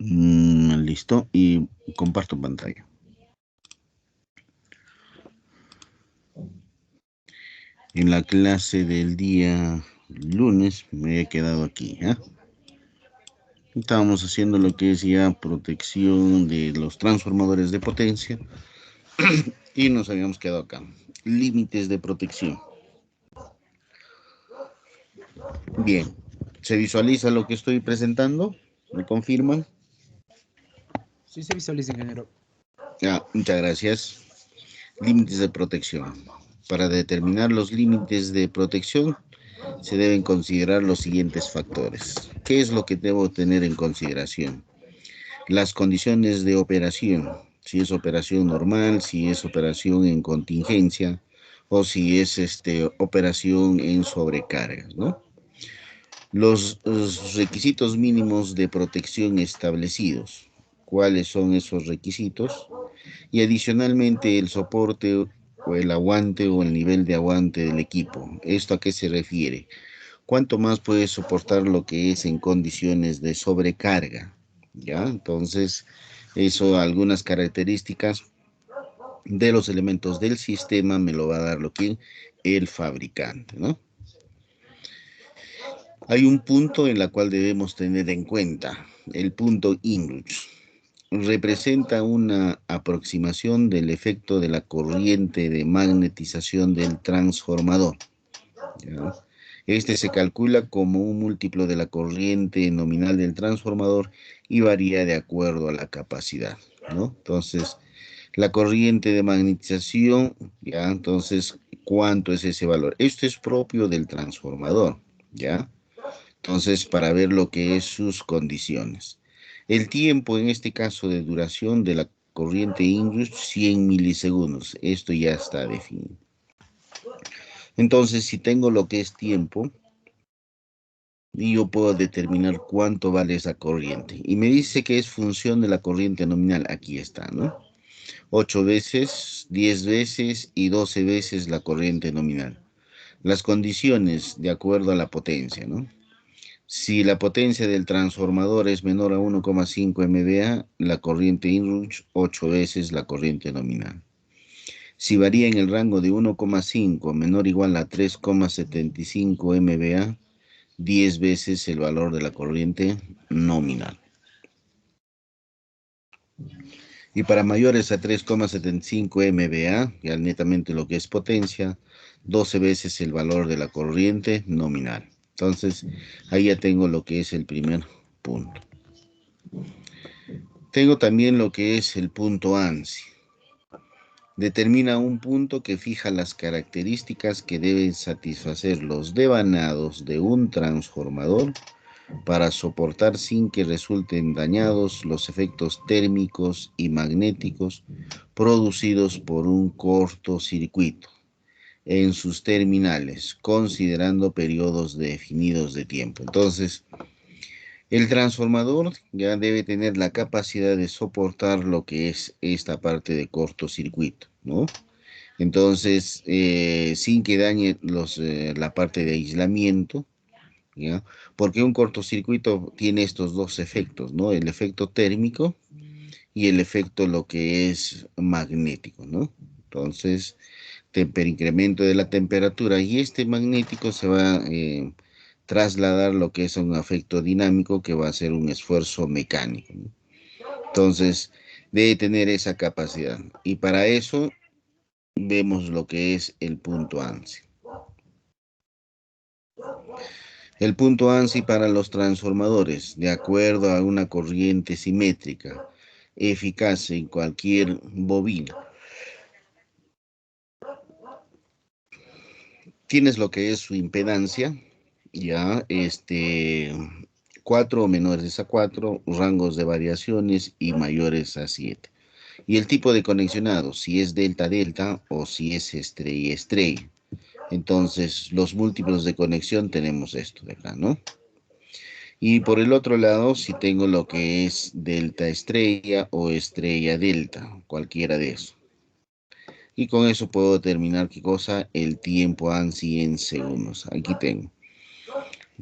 Listo, y comparto pantalla. En la clase del día lunes me he quedado aquí, ¿eh? Estábamos haciendo lo que es ya protección de los transformadores de potencia y nos habíamos quedado acá. Límites de protección. Bien, ¿se visualiza lo que estoy presentando? ¿Me confirman? Sí se visualiza, ingeniero. Muchas gracias. Límites de protección. Para determinar los límites de protección se deben considerar los siguientes factores. ¿Qué es lo que debo tener en consideración? Las condiciones de operación, si es operación normal, si es operación en contingencia o si es operación en sobrecargas, ¿no? Los requisitos mínimos de protección establecidos. ¿Cuáles son esos requisitos? Y adicionalmente el soporte o el aguante o el nivel de aguante del equipo. ¿Esto a qué se refiere? ¿Cuánto más puede soportar lo que es en condiciones de sobrecarga? ¿Ya? Entonces, eso, algunas características de los elementos del sistema me lo va a dar lo que el fabricante, ¿no? Hay un punto en el cual debemos tener en cuenta, el punto Inrush. Representa una aproximación del efecto de la corriente de magnetización del transformador, ¿ya? Este se calcula como un múltiplo de la corriente nominal del transformador y varía de acuerdo a la capacidad, ¿no? Entonces, la corriente de magnetización, ¿ya? Entonces, ¿cuánto es ese valor? Esto es propio del transformador, ¿ya? Entonces, para ver lo que es sus condiciones. El tiempo, en este caso, de duración de la corriente Inrush, 100 milisegundos. Esto ya está definido. Entonces, si tengo lo que es tiempo, y yo puedo determinar cuánto vale esa corriente. Y me dice que es función de la corriente nominal. Aquí está, ¿no? 8 veces, 10 veces y 12 veces la corriente nominal. Las condiciones de acuerdo a la potencia, ¿no? Si la potencia del transformador es menor a 1,5 MVA, la corriente Inrush 8 veces la corriente nominal. Si varía en el rango de 1,5 menor o igual a 3,75 MVA, 10 veces el valor de la corriente nominal. Y para mayores a 3,75 MVA, ya netamente lo que es potencia, 12 veces el valor de la corriente nominal. Entonces, ahí ya tengo lo que es el primer punto. Tengo también lo que es el punto ANSI. Determina un punto que fija las características que deben satisfacer los devanados de un transformador para soportar sin que resulten dañados los efectos térmicos y magnéticos producidos por un cortocircuito en sus terminales, considerando periodos definidos de tiempo. Entonces, el transformador ya debe tener la capacidad de soportar lo que es esta parte de cortocircuito, ¿no? Entonces, sin que dañe la parte de aislamiento, ¿ya? Porque un cortocircuito tiene estos dos efectos, ¿no? El efecto térmico y el efecto lo que es magnético, ¿no? Entonces, incremento de la temperatura y este magnético se va a trasladar lo que es un efecto dinámico que va a ser un esfuerzo mecánico, ¿no? Entonces, debe tener esa capacidad. Y para eso vemos lo que es el punto ANSI. El punto ANSI para los transformadores, de acuerdo a una corriente simétrica, eficaz en cualquier bobina. Tienes lo que es su impedancia, ya, 4 o menores a 4, rangos de variaciones y mayores a 7. Y el tipo de conexionado, si es delta-delta o si es estrella-estrella. Entonces, los múltiplos de conexión tenemos esto de acá, ¿no? Y por el otro lado, si tengo lo que es delta estrella o estrella delta, cualquiera de eso. Y con eso puedo determinar qué cosa, el tiempo ANSI en segundos. Aquí tengo.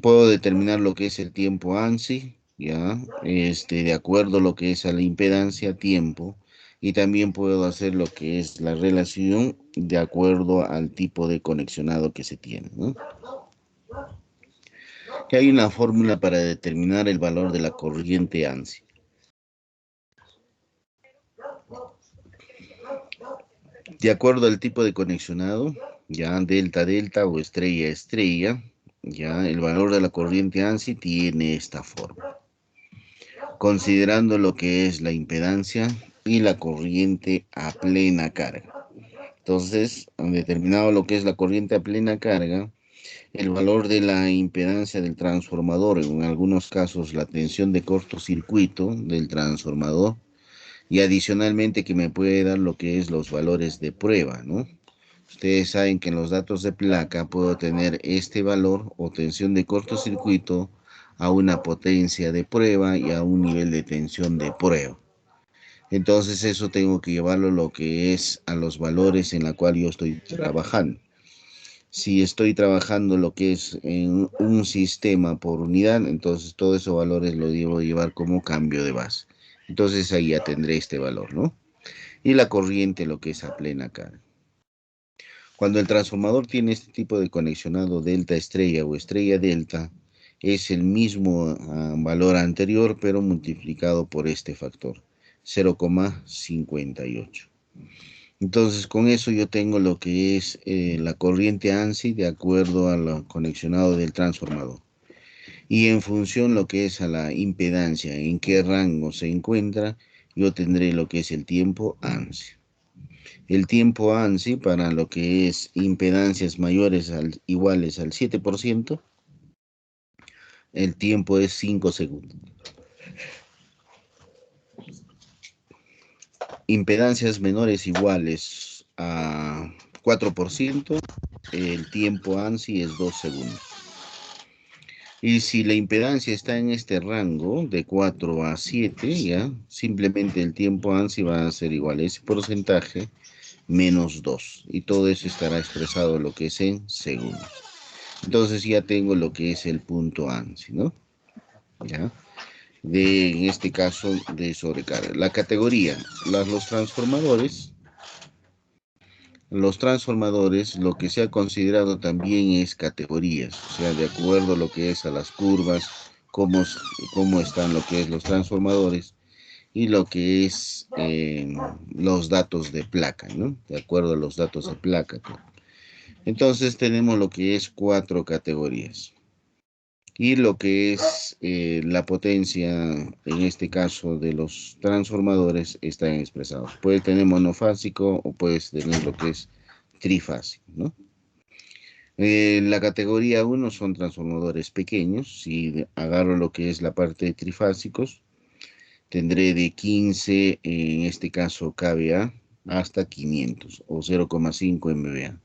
Puedo determinar lo que es el tiempo ANSI ¿ya? De acuerdo a lo que es a la impedancia, tiempo, y también puedo hacer lo que es la relación de acuerdo al tipo de conexionado que se tiene, ¿no? Que hay una fórmula para determinar el valor de la corriente ANSI. De acuerdo al tipo de conexionado, ya delta delta o estrella estrella, ya el valor de la corriente ANSI tiene esta forma, considerando lo que es la impedancia y la corriente a plena carga. Entonces, han determinado lo que es la corriente a plena carga, el valor de la impedancia del transformador, en algunos casos la tensión de cortocircuito del transformador, y adicionalmente que me puede dar lo que es los valores de prueba, ¿no? Ustedes saben que en los datos de placa puedo tener este valor o tensión de cortocircuito a una potencia de prueba y a un nivel de tensión de prueba. Entonces eso tengo que llevarlo lo que es a los valores en la cual yo estoy trabajando. Si estoy trabajando lo que es en un sistema por unidad, entonces todos esos valores lo debo llevar como cambio de base. Entonces ahí ya tendré este valor, ¿no? Y la corriente lo que es a plena carga. Cuando el transformador tiene este tipo de conexionado delta estrella o estrella delta, es el mismo valor anterior, pero multiplicado por este factor, 0,58. Entonces, con eso yo tengo lo que es la corriente ANSI de acuerdo al conexionado del transformador. Y en función lo que es a la impedancia, en qué rango se encuentra, yo tendré lo que es el tiempo ANSI. El tiempo ANSI para lo que es impedancias mayores iguales al 7%, el tiempo es 5 segundos. Impedancias menores iguales a 4%, el tiempo ANSI es 2 segundos. Y si la impedancia está en este rango de 4 a 7, ya, simplemente el tiempo ANSI va a ser igual a ese porcentaje menos 2. Y todo eso estará expresado lo que es en segundos. Entonces ya tengo lo que es el punto ANSI, ¿no? ¿Ya? En este caso, de sobrecarga. La categoría, los transformadores, lo que se ha considerado también es categorías, o sea, de acuerdo a lo que es a las curvas, cómo, cómo están lo que es los transformadores y lo que es los datos de placa, ¿no? De acuerdo a los datos de placa. Entonces tenemos lo que es 4 categorías. Y lo que es la potencia, en este caso de los transformadores, están expresados. Puede tener monofásico o puedes tener lo que es trifásico, ¿no? La categoría 1 son transformadores pequeños. Si agarro lo que es la parte de trifásicos, tendré de 15, en este caso kVA, hasta 500 o 0,5 MVA.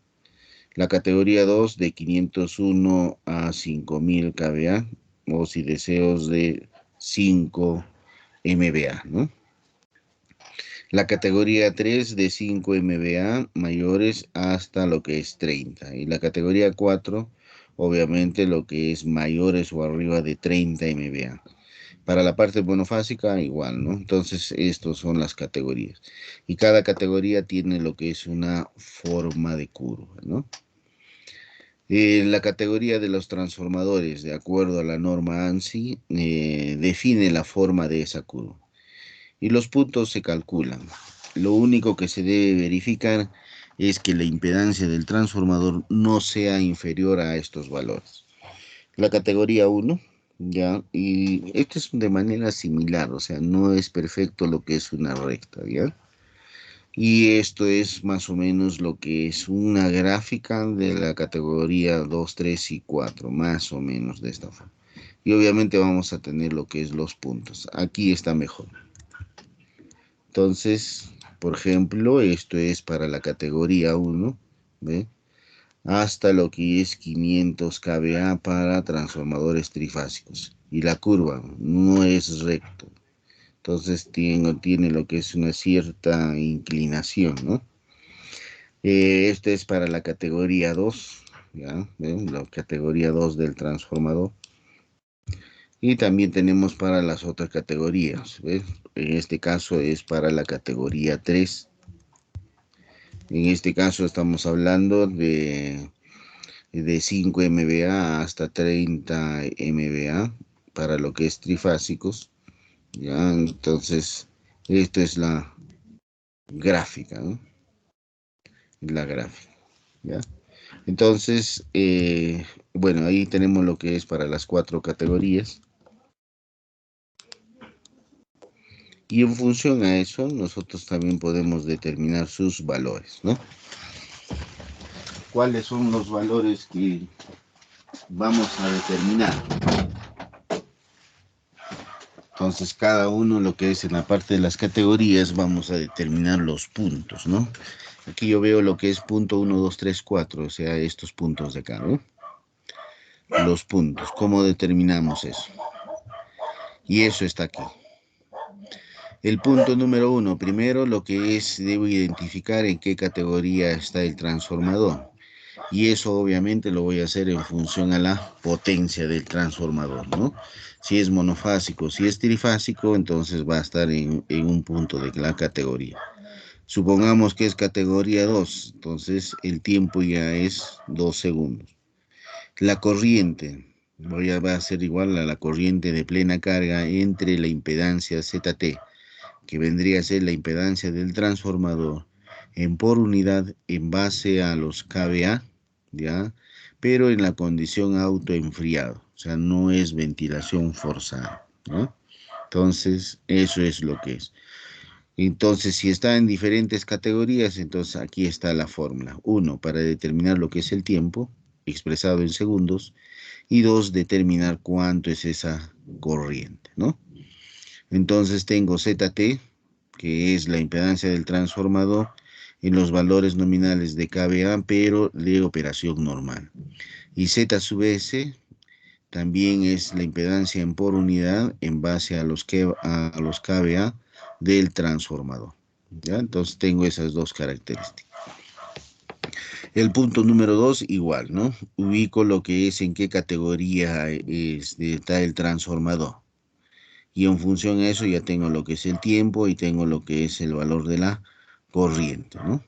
La categoría 2 de 501 a 5000 kVA, o si deseos de 5 MVA, ¿no? La categoría 3 de 5 MVA mayores hasta lo que es 30. Y la categoría 4, obviamente lo que es mayores o arriba de 30 MVA. Para la parte monofásica igual, ¿no? Entonces, estas son las categorías. Y cada categoría tiene lo que es una forma de curva, ¿no? La categoría de los transformadores, de acuerdo a la norma ANSI, define la forma de esa curva. Y los puntos se calculan. Lo único que se debe verificar es que la impedancia del transformador no sea inferior a estos valores. La categoría 1, ya, y esto es de manera similar, o sea, no es perfecto lo que es una recta, ¿ya? Y esto es más o menos lo que es una gráfica de la categoría 2, 3 y 4, más o menos de esta forma. Y obviamente vamos a tener lo que es los puntos. Aquí está mejor. Entonces, por ejemplo, esto es para la categoría 1, ¿ve? Hasta lo que es 500 kVA para transformadores trifásicos. Y la curva no es recto. Entonces tiene lo que es una cierta inclinación, ¿no? Esto es para la categoría 2, ¿ya? ¿Ven? La categoría 2 del transformador. Y también tenemos para las otras categorías, ¿ves? En este caso es para la categoría 3. En este caso estamos hablando de 5 MVA hasta 30 MVA para lo que es trifásicos. Ya, entonces, esto es la gráfica, ¿no? La gráfica, ¿ya? Entonces, bueno, ahí tenemos lo que es para las 4 categorías. Y en función a eso, nosotros también podemos determinar sus valores, ¿no? ¿Cuáles son los valores que vamos a determinar? Entonces, cada uno, lo que es en la parte de las categorías, vamos a determinar los puntos, ¿no? Aquí yo veo lo que es punto 1, 2, 3, 4, o sea, estos puntos de acá, ¿no? Los puntos, ¿cómo determinamos eso? Y eso está aquí. El punto número 1, primero lo que es, debo identificar en qué categoría está el transformador. Y eso obviamente lo voy a hacer en función a la potencia del transformador, ¿no? Si es monofásico, si es trifásico, entonces va a estar en un punto de la categoría. Supongamos que es categoría 2, entonces el tiempo ya es 2 segundos. La corriente, va a ser igual a la corriente de plena carga entre la impedancia ZT, que vendría a ser la impedancia del transformador, en por unidad en base a los kVA, ¿ya? Pero en la condición autoenfriado, o sea, no es ventilación forzada, ¿no? Entonces, eso es lo que es. Entonces, si está en diferentes categorías, entonces aquí está la fórmula. 1, para determinar lo que es el tiempo, expresado en segundos, y 2, determinar cuánto es esa corriente, ¿no? Entonces tengo ZT, que es la impedancia del transformador, en los valores nominales de kVA, pero de operación normal. Y Z sub S también es la impedancia en por unidad en base a los kVA del transformador. ¿Ya? Entonces tengo esas dos características. El punto número 2, igual, ¿no? Ubico lo que es en qué categoría está el transformador. Y en función a eso ya tengo lo que es el tiempo y tengo lo que es el valor de la corriente, ¿no?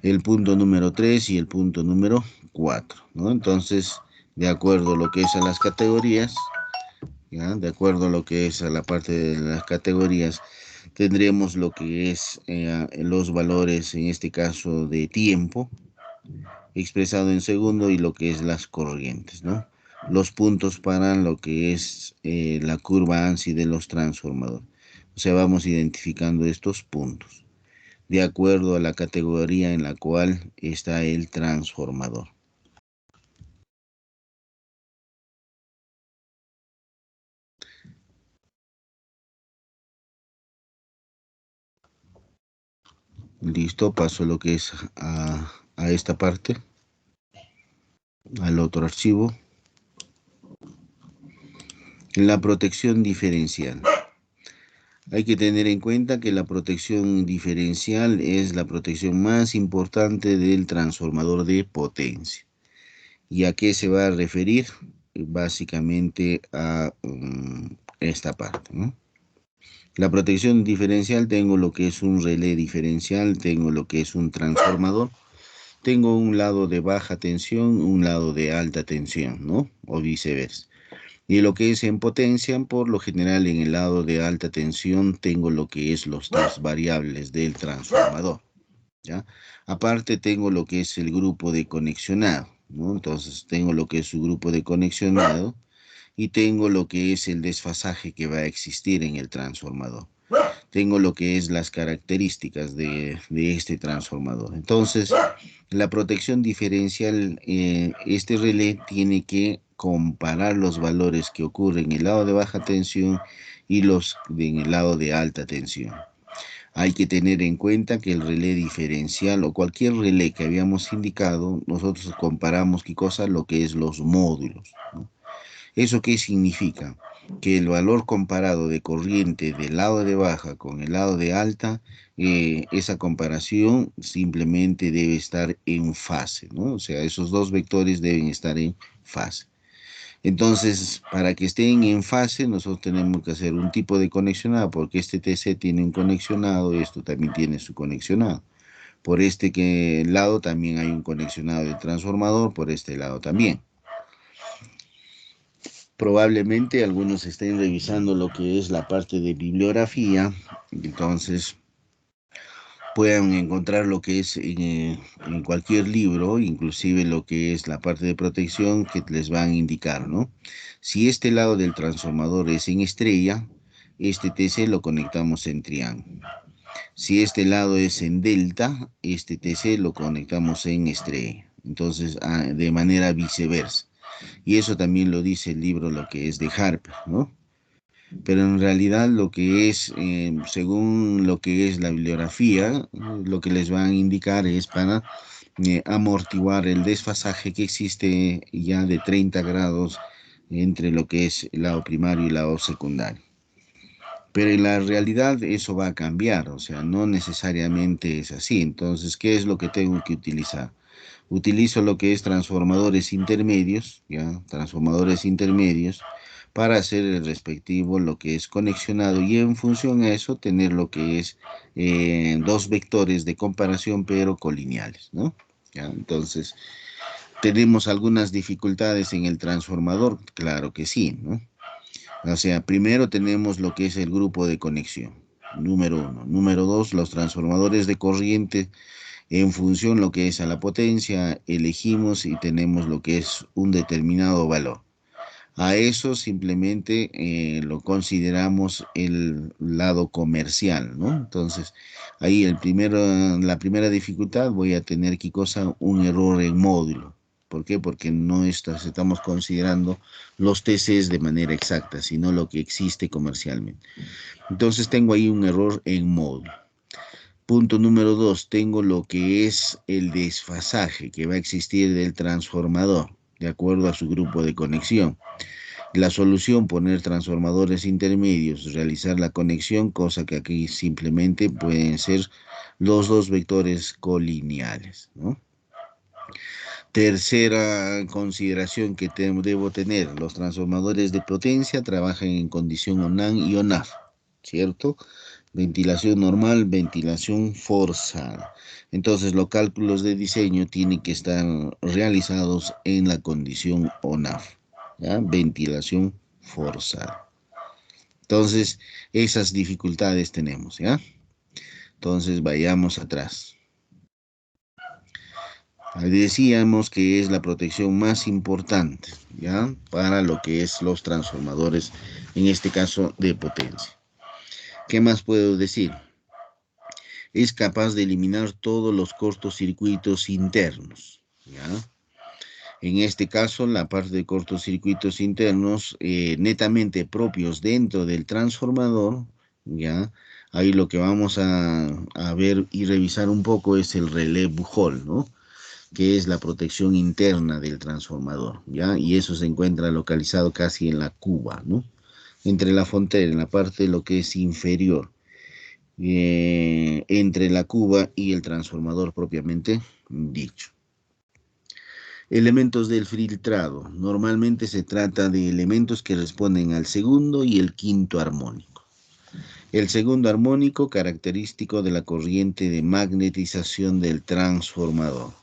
El punto número 3 y el punto número 4, ¿no? Entonces, de acuerdo a lo que es a las categorías, ¿ya? De acuerdo a lo que es a la parte de las categorías, tendremos lo que es los valores, en este caso, de tiempo, expresado en segundo, y lo que es las corrientes, ¿no? Los puntos para lo que es la curva ANSI de los transformadores. O sea, vamos identificando estos puntos de acuerdo a la categoría en la cual está el transformador. Listo, paso lo que es a esta parte, al otro archivo. La protección diferencial. Hay que tener en cuenta que la protección diferencial es la protección más importante del transformador de potencia. ¿Y a qué se va a referir? Básicamente a esta parte, ¿no? La protección diferencial, tengo lo que es un relé diferencial, tengo lo que es un transformador, tengo un lado de baja tensión, un lado de alta tensión, ¿no? O viceversa. Y lo que es en potencia, por lo general en el lado de alta tensión tengo lo que es los tres variables del transformador, ¿ya? Aparte tengo lo que es el grupo de conexionado, ¿no? Entonces tengo lo que es su grupo de conexionado y tengo lo que es el desfasaje que va a existir en el transformador. Tengo lo que es las características de este transformador. Entonces, la protección diferencial, este relé tiene que comparar los valores que ocurren en el lado de baja tensión y los en el lado de alta tensión. Hay que tener en cuenta que el relé diferencial o cualquier relé que habíamos indicado, nosotros comparamos qué cosa, lo que es los módulos, ¿no? ¿Eso qué significa? Que el valor comparado de corriente del lado de baja con el lado de alta, esa comparación simplemente debe estar en fase, ¿no? O sea, esos dos vectores deben estar en fase. Entonces, para que estén en fase, nosotros tenemos que hacer un tipo de conexionado, porque este TC tiene un conexionado y esto también tiene su conexionado. Por lado también hay un conexionado de transformador, por este lado también. Probablemente algunos estén revisando lo que es la parte de bibliografía, entonces puedan encontrar lo que es en cualquier libro, inclusive lo que es la parte de protección que les van a indicar, ¿no? Si este lado del transformador es en estrella, este TC lo conectamos en triángulo. Si este lado es en delta, este TC lo conectamos en estrella. Entonces, de manera viceversa. Y eso también lo dice el libro, lo que es de Harper, ¿no? Pero en realidad lo que es, según lo que es la bibliografía, lo que les van a indicar es para amortiguar el desfasaje que existe ya de 30 grados entre lo que es el lado primario y el lado secundario. Pero en la realidad eso va a cambiar, o sea, no necesariamente es así. Entonces, ¿qué es lo que tengo que utilizar? Utilizo lo que es transformadores intermedios, ¿ya? Transformadores intermedios para hacer el respectivo, lo que es conexionado y en función a eso tener lo que es dos vectores de comparación pero colineales, ¿no? ¿Ya? Entonces, ¿tenemos algunas dificultades en el transformador? Claro que sí, ¿no? O sea, primero tenemos lo que es el grupo de conexión, número uno. Número dos, los transformadores de corriente en función lo que es a la potencia, elegimos y tenemos lo que es un determinado valor. A eso simplemente lo consideramos el lado comercial, ¿no? Entonces, ahí la primera dificultad voy a tener que cosa un error en módulo. ¿Por qué? Porque no estamos considerando los TCs de manera exacta, sino lo que existe comercialmente. Entonces tengo ahí un error en módulo. Punto número dos, tengo lo que es el desfasaje que va a existir del transformador, de acuerdo a su grupo de conexión. La solución, poner transformadores intermedios, realizar la conexión, cosa que aquí simplemente pueden ser los dos vectores colineales, ¿no? Tercera consideración que debo tener, los transformadores de potencia trabajan en condición ONAN y ONAF, ¿cierto? Ventilación normal, ventilación forzada. Entonces los cálculos de diseño tienen que estar realizados en la condición ONAF, ¿ya? Ventilación forzada. Entonces esas dificultades tenemos, ¿ya? Entonces vayamos atrás. Decíamos que es la protección más importante, ¿ya? Para lo que es los transformadores, en este caso de potencia. ¿Qué más puedo decir? Es capaz de eliminar todos los cortocircuitos internos, ¿ya? En este caso, la parte de cortocircuitos internos netamente propios dentro del transformador, ¿ya? Ahí lo que vamos a ver y revisar un poco es el relé Buchholz, ¿no? Que es la protección interna del transformador, ¿ya? Y eso se encuentra localizado casi en la cuba, ¿no? Entre la frontera, en la parte de lo que es inferior, entre la cuba y el transformador propiamente dicho. Elementos del filtrado. Normalmente se trata de elementos que responden al segundo y el quinto armónico. El segundo armónico, característico de la corriente de magnetización del transformador.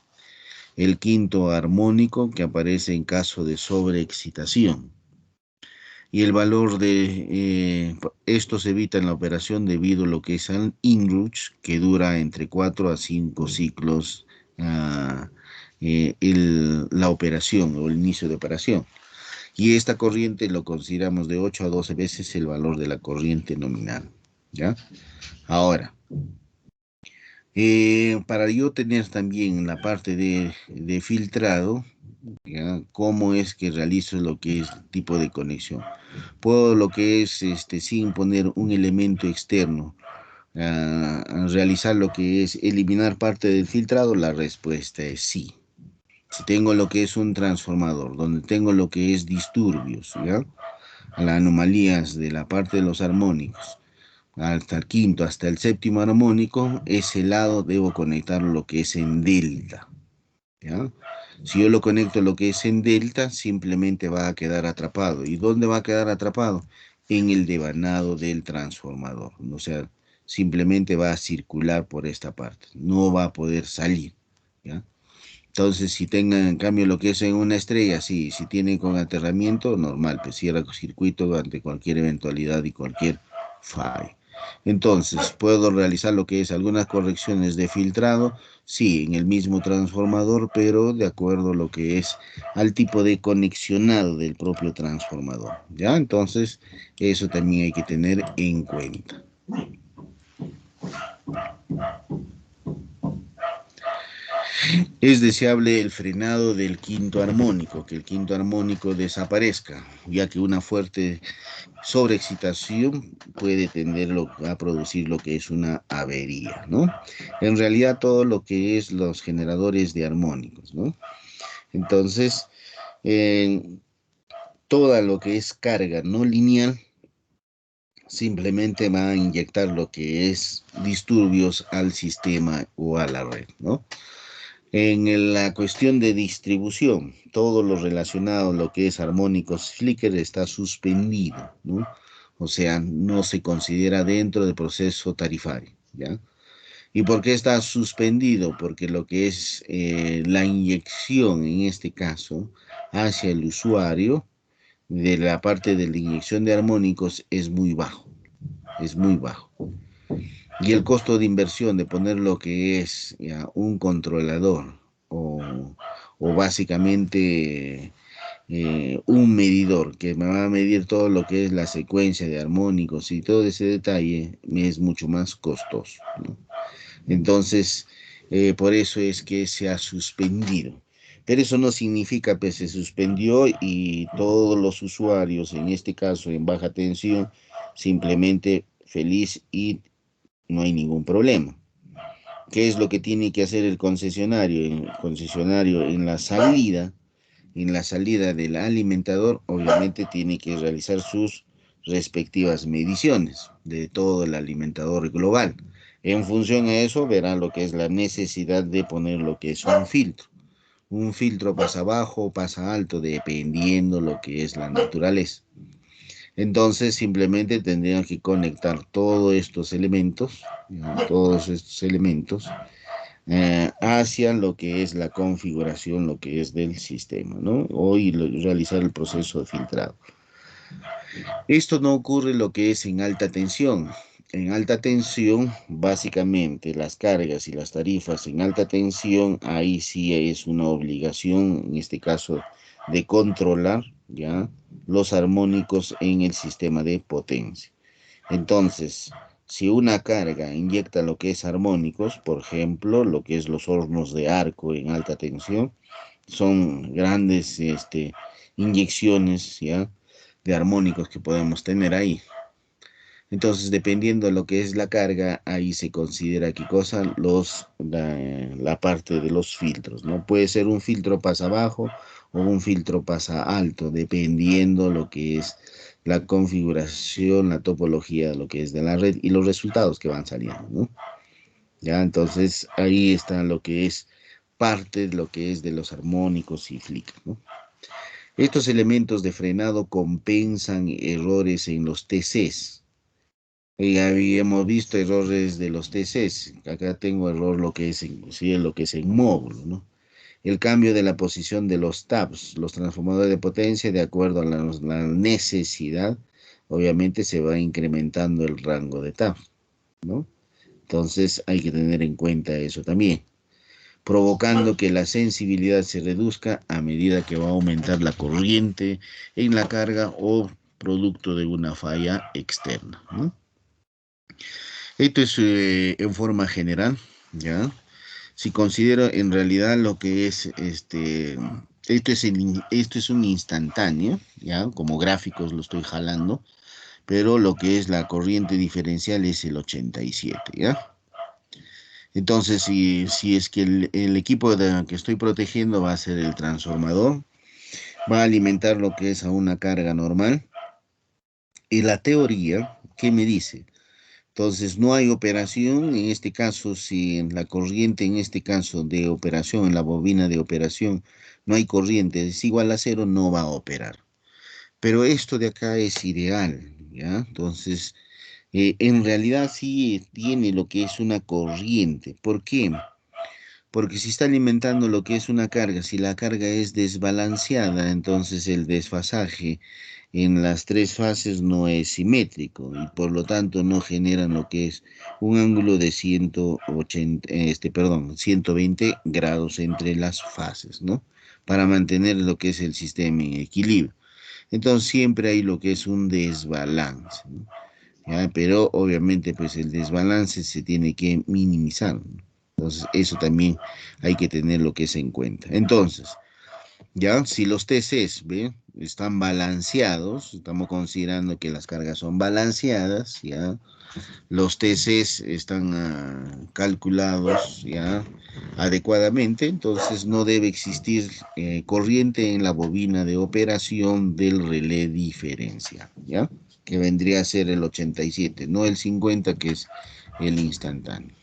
El quinto armónico, que aparece en caso de sobreexcitación. Y el valor de estos evitan la operación debido a lo que es al inrush, que dura entre 4 a 5 ciclos la operación o el inicio de operación. Y esta corriente lo consideramos de 8 a 12 veces el valor de la corriente nominal, ¿ya? Ahora, para yo tener también la parte de filtrado, ¿ya? ¿Cómo es que realizo lo que es tipo de conexión? Puedo lo que es, sin poner un elemento externo, realizar lo que es eliminar parte del filtrado, la respuesta es sí. Si tengo lo que es un transformador, donde tengo lo que es disturbios, ¿ya? Las anomalías de la parte de los armónicos, hasta el quinto, hasta el séptimo armónico, ese lado debo conectar lo que es en delta, ¿ya? Si yo lo conecto lo que es en delta, simplemente va a quedar atrapado. ¿Y dónde va a quedar atrapado? En el devanado del transformador. O sea, simplemente va a circular por esta parte. No va a poder salir, ¿ya? Entonces, si tengan en cambio lo que es en una estrella, sí, si tienen con aterramiento, normal, pues cierra el circuito ante cualquier eventualidad y cualquier fallo. Entonces, puedo realizar lo que es algunas correcciones de filtrado, sí, en el mismo transformador, pero de acuerdo a lo que es al tipo de conexionado del propio transformador, ¿ya? Entonces, eso también hay que tener en cuenta. Es deseable el frenado del quinto armónico, que el quinto armónico desaparezca, ya que una fuerte sobreexcitación puede tender a producir lo que es una avería, ¿no? En realidad todo lo que es los generadores de armónicos, ¿no? Entonces, toda lo que es carga no lineal simplemente va a inyectar lo que es disturbios al sistema o a la red, ¿no? En la cuestión de distribución, todo lo relacionado a lo que es armónicos flicker está suspendido, ¿no? O sea, no se considera dentro del proceso tarifario, ¿ya? ¿Y por qué está suspendido? Porque lo que es la inyección, en este caso, hacia el usuario, de la parte de la inyección de armónicos es muy bajo, es muy bajo. Y el costo de inversión de poner lo que es ya, un controlador o básicamente un medidor que me va a medir todo lo que es la secuencia de armónicos y todo ese detalle me es mucho más costoso, ¿no? Entonces, por eso es que se ha suspendido. Pero eso no significa que se suspendió y todos los usuarios, en este caso en baja tensión, simplemente feliz y no hay ningún problema. ¿Qué es lo que tiene que hacer el concesionario? El concesionario en la salida del alimentador, obviamente tiene que realizar sus respectivas mediciones de todo el alimentador global. En función a eso, verán lo que es la necesidad de poner lo que es un filtro. Un filtro pasa abajo o pasa alto, dependiendo lo que es la naturaleza. Entonces simplemente tendrían que conectar todos estos elementos hacia lo que es la configuración, lo que es del sistema, ¿no? Realizar el proceso de filtrado. Esto no ocurre lo que es en alta tensión. En alta tensión, básicamente, las cargas y las tarifas en alta tensión, ahí sí es una obligación, en este caso, de controlar, ¿ya?, los armónicos en el sistema de potencia. Entonces, si una carga inyecta lo que es armónicos, por ejemplo, lo que es los hornos de arco en alta tensión, son grandes inyecciones, ¿ya?, de armónicos que podemos tener ahí. Entonces, dependiendo de lo que es la carga, ahí se considera qué cosa, la parte de los filtros, ¿no? Puede ser un filtro pasa abajo o un filtro pasa alto, dependiendo lo que es la configuración, la topología de lo que es de la red y los resultados que van saliendo, ¿no? Ya, entonces ahí está lo que es parte de lo que es de los armónicos y flickr, ¿no? Estos elementos de frenado compensan errores en los TCs. Y habíamos visto errores de los TCs. Acá tengo error lo que es inclusive lo que es en módulo, ¿no? El cambio de la posición de los tabs, los transformadores de potencia, de acuerdo a la necesidad, obviamente se va incrementando el rango de tabs, ¿no? Entonces hay que tener en cuenta eso también, provocando que la sensibilidad se reduzca a medida que va a aumentar la corriente en la carga o producto de una falla externa, ¿no? Esto es en forma general, ¿ya? Si considero en realidad lo que es esto es un instantáneo, ¿ya? Como gráficos lo estoy jalando, pero lo que es la corriente diferencial es el 87, ¿ya? Entonces, si es que el equipo que estoy protegiendo va a ser el transformador, va a alimentar lo que es a una carga normal, y la teoría, ¿qué me dice? Entonces no hay operación, en este caso, si en la corriente, en este caso de operación, en la bobina de operación, no hay corriente, es igual a cero, no va a operar. Pero esto de acá es ideal, ¿ya? Entonces, en realidad sí tiene lo que es una corriente. ¿Por qué? Porque si está alimentando lo que es una carga, si la carga es desbalanceada, entonces el desfasaje en las tres fases no es simétrico y por lo tanto no generan lo que es un ángulo de 180, 120 grados entre las fases, ¿no? Para mantener lo que es el sistema en equilibrio. Entonces siempre hay lo que es un desbalance, ¿no? ¿Ya? Pero obviamente pues el desbalance se tiene que minimizar, ¿no? Entonces eso también hay que tener lo que es en cuenta. Entonces, ya, si los TCs, ¿ve? Están balanceados, estamos considerando que las cargas son balanceadas, ya. Los TCs están calculados, ya, adecuadamente, entonces no debe existir corriente en la bobina de operación del relé diferencial, ya, que vendría a ser el 87, no el 50 que es el instantáneo.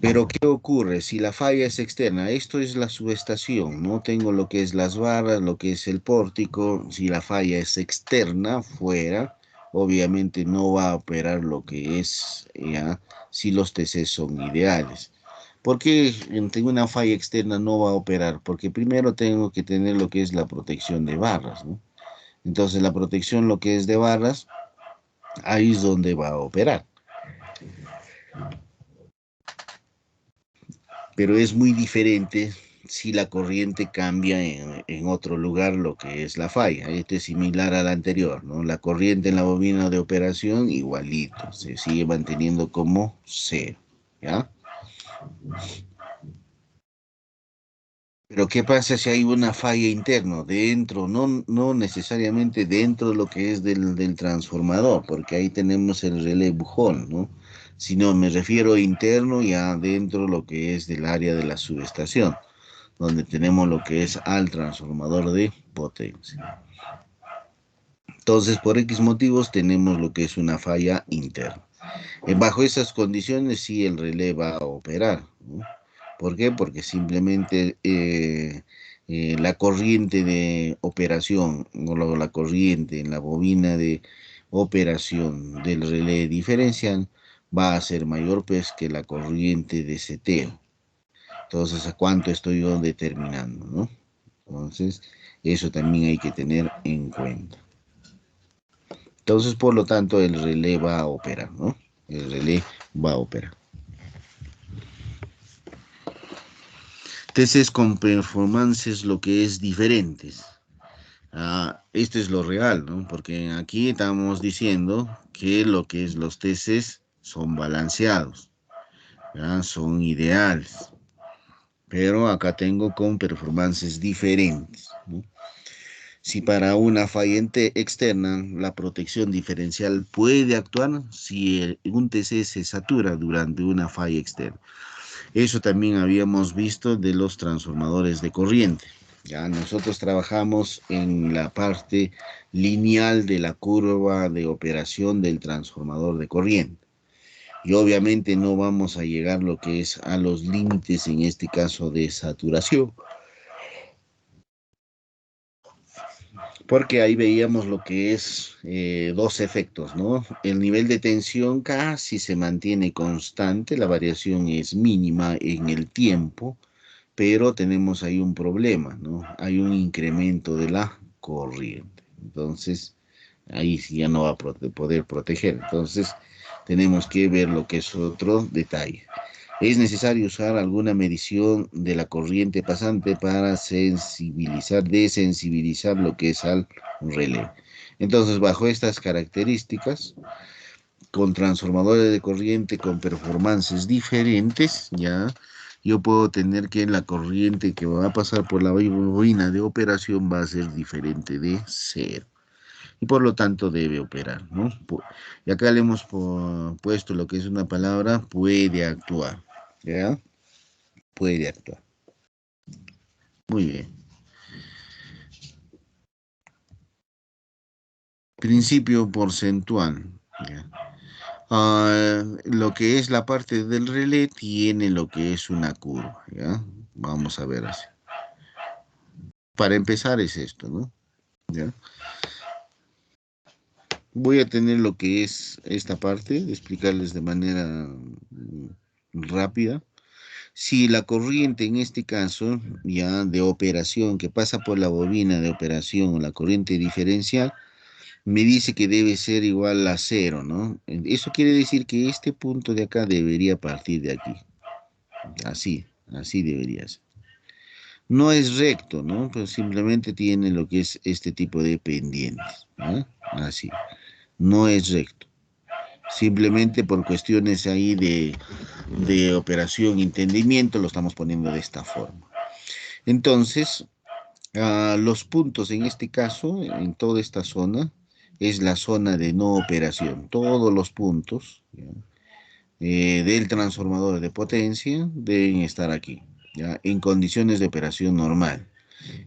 Pero ¿qué ocurre si la falla es externa? Esto es la subestación, no tengo lo que es las barras, lo que es el pórtico. Si la falla es externa, fuera, obviamente no va a operar lo que es, ya, si los TC son ideales. ¿Por qué tengo una falla externa no va a operar? Porque primero tengo que tener lo que es la protección de barras, ¿no? Entonces la protección, lo que es de barras, ahí es donde va a operar. Pero es muy diferente si la corriente cambia en otro lugar lo que es la falla. Este es similar al anterior, ¿no? La corriente en la bobina de operación igualito, se sigue manteniendo como cero, ¿ya? Pero ¿qué pasa si hay una falla interna dentro? No necesariamente dentro de lo que es del transformador, porque ahí tenemos el relé bujón, ¿no? Sino me refiero interno y adentro lo que es del área de la subestación, donde tenemos lo que es al transformador de potencia. Entonces, por X motivos tenemos lo que es una falla interna. Bajo esas condiciones, sí, el relé va a operar, ¿no? ¿Por qué? Porque simplemente la corriente de operación, o la corriente en la bobina de operación del relé diferencial va a ser mayor pues, que la corriente de seteo. Entonces, ¿a cuánto estoy yo determinando, no? Entonces, eso también hay que tener en cuenta. Entonces, por lo tanto, el relé va a operar, ¿no? El relé va a operar. Entonces, con performances lo que es diferentes. Esto es lo real, ¿no? Porque aquí estamos diciendo que lo que es los TCs son balanceados, ¿ya? Son ideales. Pero acá tengo con performances diferentes, ¿no? Si para una falla externa la protección diferencial puede actuar si un TC se satura durante una falla externa. Eso también habíamos visto de los transformadores de corriente. Ya nosotros trabajamos en la parte lineal de la curva de operación del transformador de corriente. Y obviamente no vamos a llegar lo que es a los límites, en este caso de saturación, porque ahí veíamos lo que es dos efectos, ¿no? El nivel de tensión casi se mantiene constante, la variación es mínima en el tiempo, pero tenemos ahí un problema, ¿no? Hay un incremento de la corriente. Entonces, ahí sí ya no va a poder proteger. Entonces, tenemos que ver lo que es otro detalle. Es necesario usar alguna medición de la corriente pasante para desensibilizar lo que es al relé. Entonces, bajo estas características, con transformadores de corriente con performances diferentes, ya, yo puedo tener que la corriente que va a pasar por la bobina de operación va a ser diferente de cero. Y por lo tanto debe operar, ¿no? Y acá le hemos puesto lo que es una palabra, puede actuar, ¿ya? Puede actuar. Muy bien. Principio porcentual. ¿ya? Lo que es la parte del relé tiene lo que es una curva, ¿ya? Vamos a ver así. Para empezar es esto, ¿no? ¿Ya? Voy a tener lo que es esta parte, explicarles de manera rápida. Si la corriente en este caso, ya de operación, que pasa por la bobina de operación, la corriente diferencial, me dice que debe ser igual a cero, ¿no? Eso quiere decir que este punto de acá debería partir de aquí. Así debería ser. No es recto, ¿no? Pero simplemente tiene lo que es este tipo de pendientes, ¿no? Así. No es recto. Simplemente por cuestiones ahí de operación, entendimiento, lo estamos poniendo de esta forma. Entonces, los puntos en este caso, en toda esta zona, es la zona de no operación. Todos los puntos, ¿ya? Del transformador de potencia deben estar aquí, ¿ya? En condiciones de operación normal.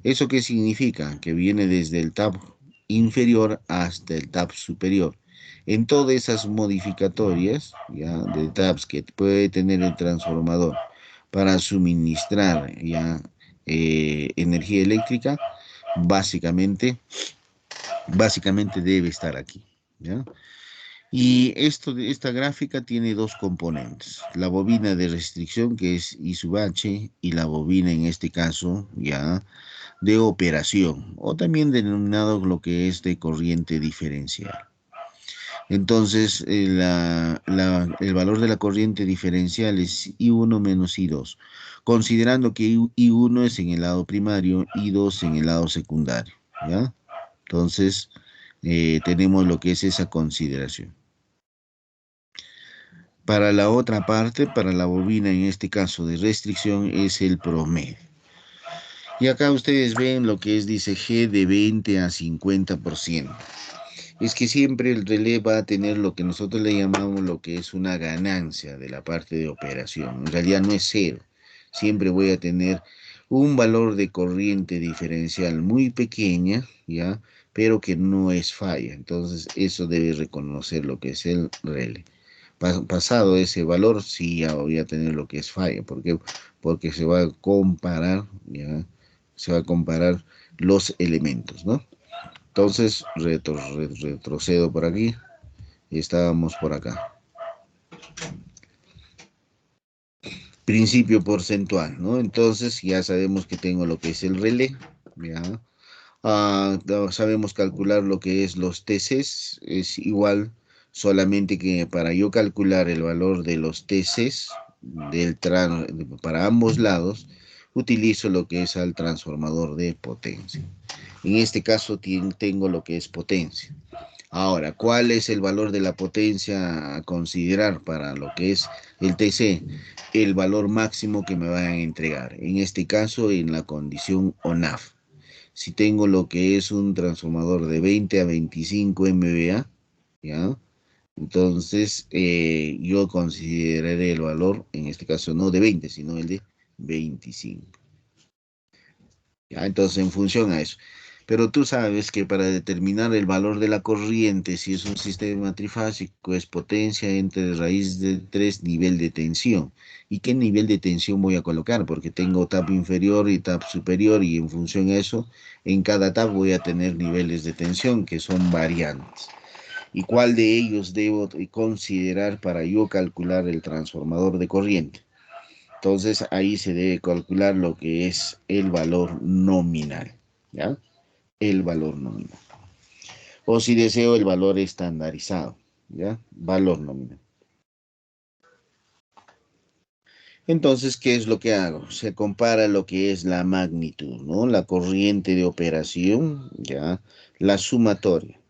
¿Eso qué significa? Que viene desde el tab inferior hasta el tab superior. En todas esas modificatorias, ¿ya? De tabs que puede tener el transformador para suministrar, ¿ya? Energía eléctrica, básicamente, básicamente debe estar aquí, ¿ya? Y esta gráfica tiene dos componentes, la bobina de restricción que es I sub H y la bobina en este caso ya de operación o también denominado lo que es de corriente diferencial. Entonces el valor de la corriente diferencial es I1 menos I2, considerando que I1 es en el lado primario, I2 en el lado secundario, ¿ya? Entonces tenemos lo que es esa consideración. Para la otra parte, para la bobina en este caso de restricción, es el promedio. Y acá ustedes ven lo que es, dice G de 20 a 50%. Es que siempre el relé va a tener lo que nosotros le llamamos lo que es una ganancia de la parte de operación. En realidad no es cero. Siempre voy a tener un valor de corriente diferencial muy pequeña, ¿ya? Pero que no es falla. Entonces eso debe reconocer lo que es el relé. Pasado ese valor, sí ya voy a tener lo que es falla. ¿Por qué? Porque se va a comparar, ¿ya? Se va a comparar los elementos, ¿no? Entonces retrocedo por aquí y estábamos por acá. Principio porcentual, ¿no? Entonces ya sabemos que tengo lo que es el relé, ¿ya? Sabemos calcular lo que es los TCs, es igual, solamente que para yo calcular el valor de los TCs para ambos lados, utilizo lo que es al transformador de potencia. En este caso tengo lo que es potencia. Ahora, ¿cuál es el valor de la potencia a considerar para lo que es el TC? El valor máximo que me van a entregar. En este caso, en la condición ONAF. Si tengo lo que es un transformador de 20 a 25 MVA, ¿ya? Entonces, yo consideraré el valor, en este caso no de 20, sino el de 25. ¿Ya? Entonces, en función a eso. Pero tú sabes que para determinar el valor de la corriente, si es un sistema trifásico, es potencia entre raíz de 3 nivel de tensión. ¿Y qué nivel de tensión voy a colocar? Porque tengo tap inferior y tap superior y en función a eso, en cada tap voy a tener niveles de tensión que son variantes. ¿Y cuál de ellos debo considerar para yo calcular el transformador de corriente? Entonces ahí se debe calcular lo que es el valor nominal, ¿ya? El valor nominal. O si deseo el valor estandarizado, ¿ya? Valor nominal. Entonces, ¿qué es lo que hago? Se compara lo que es la magnitud, ¿no? La corriente de operación, ¿ya? La sumatoria.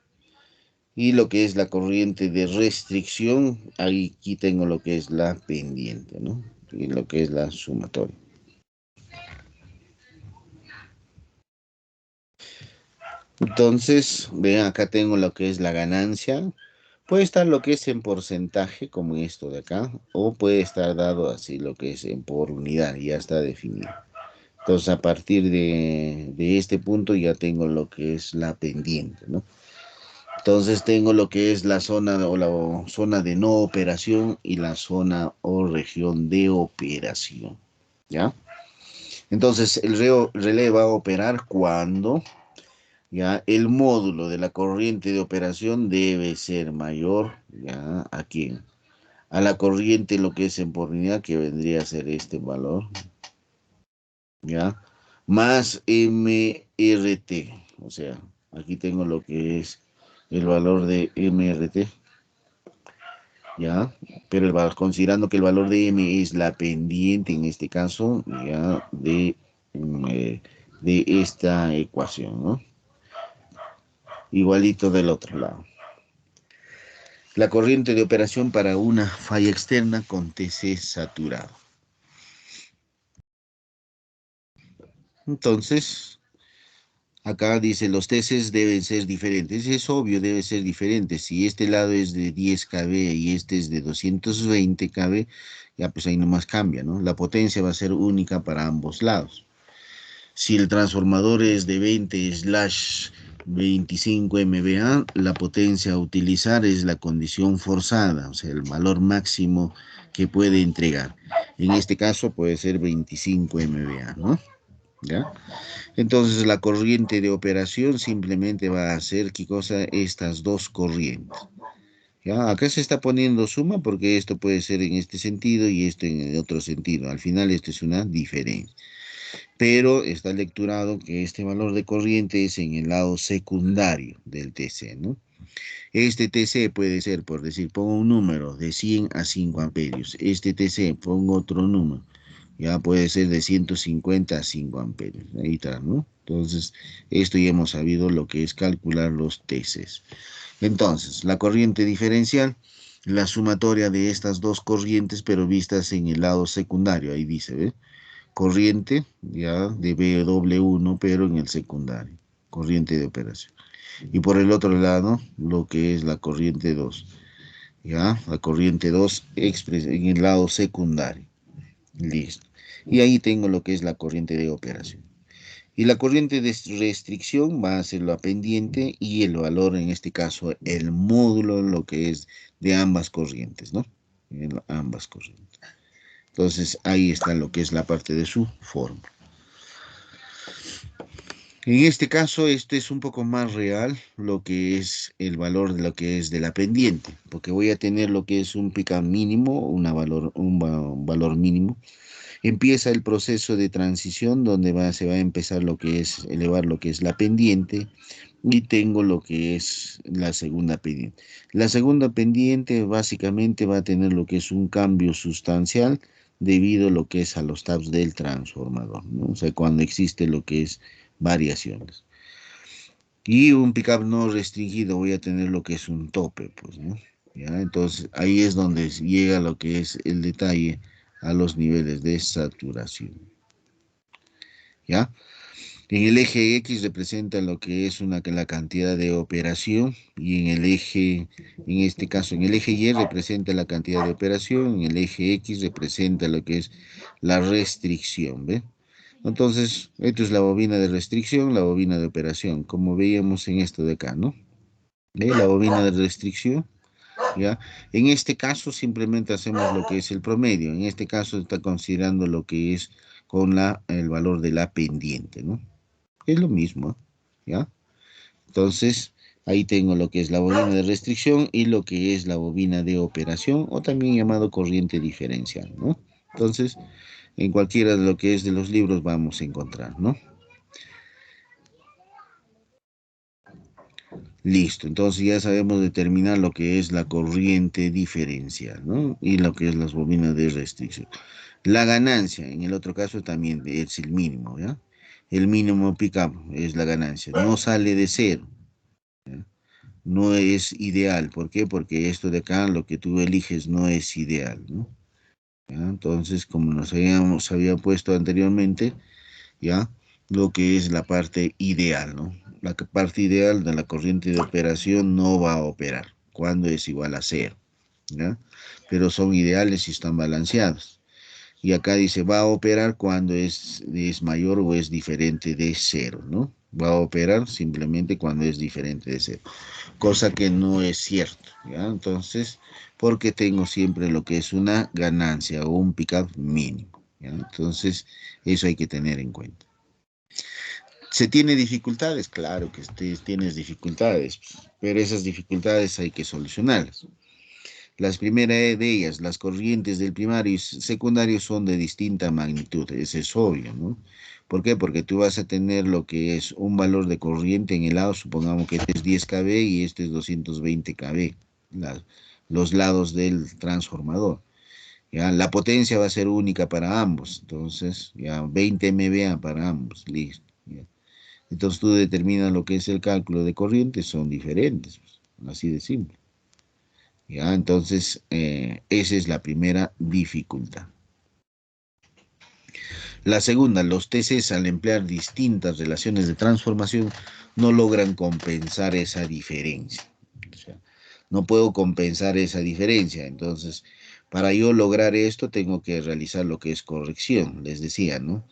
Y lo que es la corriente de restricción, aquí tengo lo que es la pendiente, ¿no? Y lo que es la sumatoria. Entonces, vean, acá tengo lo que es la ganancia. Puede estar lo que es en porcentaje, como esto de acá, o puede estar dado así lo que es en por unidad, ya está definido. Entonces, a partir de este punto ya tengo lo que es la pendiente, ¿no? Entonces tengo lo que es la zona o la zona de no operación y la zona o región de operación. ¿Ya? Entonces el relé va a operar cuando ya el módulo de la corriente de operación debe ser mayor, ¿ya? ¿A quién? A la corriente, lo que es en por unidad, que vendría a ser este valor, ¿ya? Más MRT. O sea, aquí tengo lo que es el valor de MRT, ¿ya? Pero considerando que el valor de M es la pendiente, en este caso, ¿ya? De esta ecuación, ¿no? Igualito del otro lado. La corriente de operación para una falla externa con TC saturado. Entonces, acá dice los TCs deben ser diferentes. Es obvio, debe ser diferente. Si este lado es de 10 kV y este es de 220 kV, ya pues ahí nomás cambia, ¿no? La potencia va a ser única para ambos lados. Si el transformador es de 20/25 MVA, la potencia a utilizar es la condición forzada, o sea, el valor máximo que puede entregar. En este caso puede ser 25 MVA, ¿no? ¿Ya? Entonces la corriente de operación simplemente va a hacer, ¿qué cosa? Estas dos corrientes. ¿Ya? Acá se está poniendo suma porque esto puede ser en este sentido y esto en el otro sentido. Al final esto es una diferencia. Pero está lecturado que este valor de corriente es en el lado secundario del TC, ¿no? Este TC puede ser, por decir, pongo un número de 100 a 5 amperios. Este TC, pongo otro número, ya puede ser de 150 a 5 amperios. Ahí está, ¿no? Entonces, esto ya hemos sabido lo que es calcular los TCs. Entonces, la corriente diferencial, la sumatoria de estas dos corrientes, pero vistas en el lado secundario, ahí dice, ¿ve? Corriente ya de BW1, pero en el secundario, corriente de operación. Y por el otro lado, lo que es la corriente 2, ya, la corriente 2 en el lado secundario. Listo. Y ahí tengo lo que es la corriente de operación. Y la corriente de restricción va a ser la pendiente y el valor, en este caso, el módulo, lo que es de ambas corrientes, ¿no? En ambas corrientes. Entonces, ahí está lo que es la parte de su fórmula. En este caso, este es un poco más real, lo que es el valor de lo que es de la pendiente, porque voy a tener lo que es un pick-up mínimo, un valor mínimo. Empieza el proceso de transición donde se va a empezar lo que es elevar lo que es la pendiente y tengo lo que es la segunda pendiente. La segunda pendiente básicamente va a tener lo que es un cambio sustancial debido a lo que es a los taps del transformador, ¿no? O sea, cuando existe lo que es variaciones. Y un pickup no restringido voy a tener lo que es un tope, pues, ¿no? ¿Ya? Entonces ahí es donde llega lo que es el detalle a los niveles de saturación. ¿Ya? En el eje X representa lo que es la cantidad de operación y en este caso, en el eje Y representa la cantidad de operación, en el eje X representa lo que es la restricción, ¿ve? Entonces, esto es la bobina de restricción, la bobina de operación, como veíamos en esto de acá, ¿no? ¿Ve? La bobina de restricción, ¿ya? En este caso simplemente hacemos lo que es el promedio, en este caso está considerando lo que es con el valor de la pendiente, ¿no? Es lo mismo, ¿ya? Entonces, ahí tengo lo que es la bobina de restricción y lo que es la bobina de operación, o también llamado corriente diferencial, ¿no? Entonces, en cualquiera de lo que es de los libros vamos a encontrar, ¿no? Listo, entonces ya sabemos determinar lo que es la corriente diferencial, ¿no? Y lo que es las bobinas de restricción. La ganancia, en el otro caso también es el mínimo, ¿ya? El mínimo pick-up es la ganancia, no sale de cero, ¿ya? No es ideal, ¿por qué? Porque esto de acá, lo que tú eliges no es ideal, ¿no? ¿Ya? Entonces, como había puesto anteriormente, ¿ya? Lo que es la parte ideal, ¿no? La parte ideal de la corriente de operación no va a operar cuando es igual a cero, ¿ya? Pero son ideales si están balanceados. Y acá dice, va a operar cuando es mayor o es diferente de cero, ¿no? Va a operar simplemente cuando es diferente de cero, cosa que no es cierto, ¿ya? Entonces, porque tengo siempre lo que es una ganancia o un pick-up mínimo, ¿ya? Entonces, eso hay que tener en cuenta. ¿Se tiene dificultades? Claro que tienes dificultades, pero esas dificultades hay que solucionarlas. Las primeras de ellas, las corrientes del primario y secundario son de distinta magnitud, eso es obvio, ¿no? ¿Por qué? Porque tú vas a tener lo que es un valor de corriente en el lado, supongamos que este es 10 kV y este es 220 kV, la- los lados del transformador. ¿Ya? La potencia va a ser única para ambos, entonces ya 20 MVA para ambos, listo. ¿Ya? Entonces tú determinas lo que es el cálculo de corriente, son diferentes, pues, así de simple. ¿Ya? Entonces, esa es la primera dificultad. La segunda, los TCs al emplear distintas relaciones de transformación no logran compensar esa diferencia. O sea, no puedo compensar esa diferencia. Entonces, para yo lograr esto, tengo que realizar lo que es corrección. Les decía, ¿no?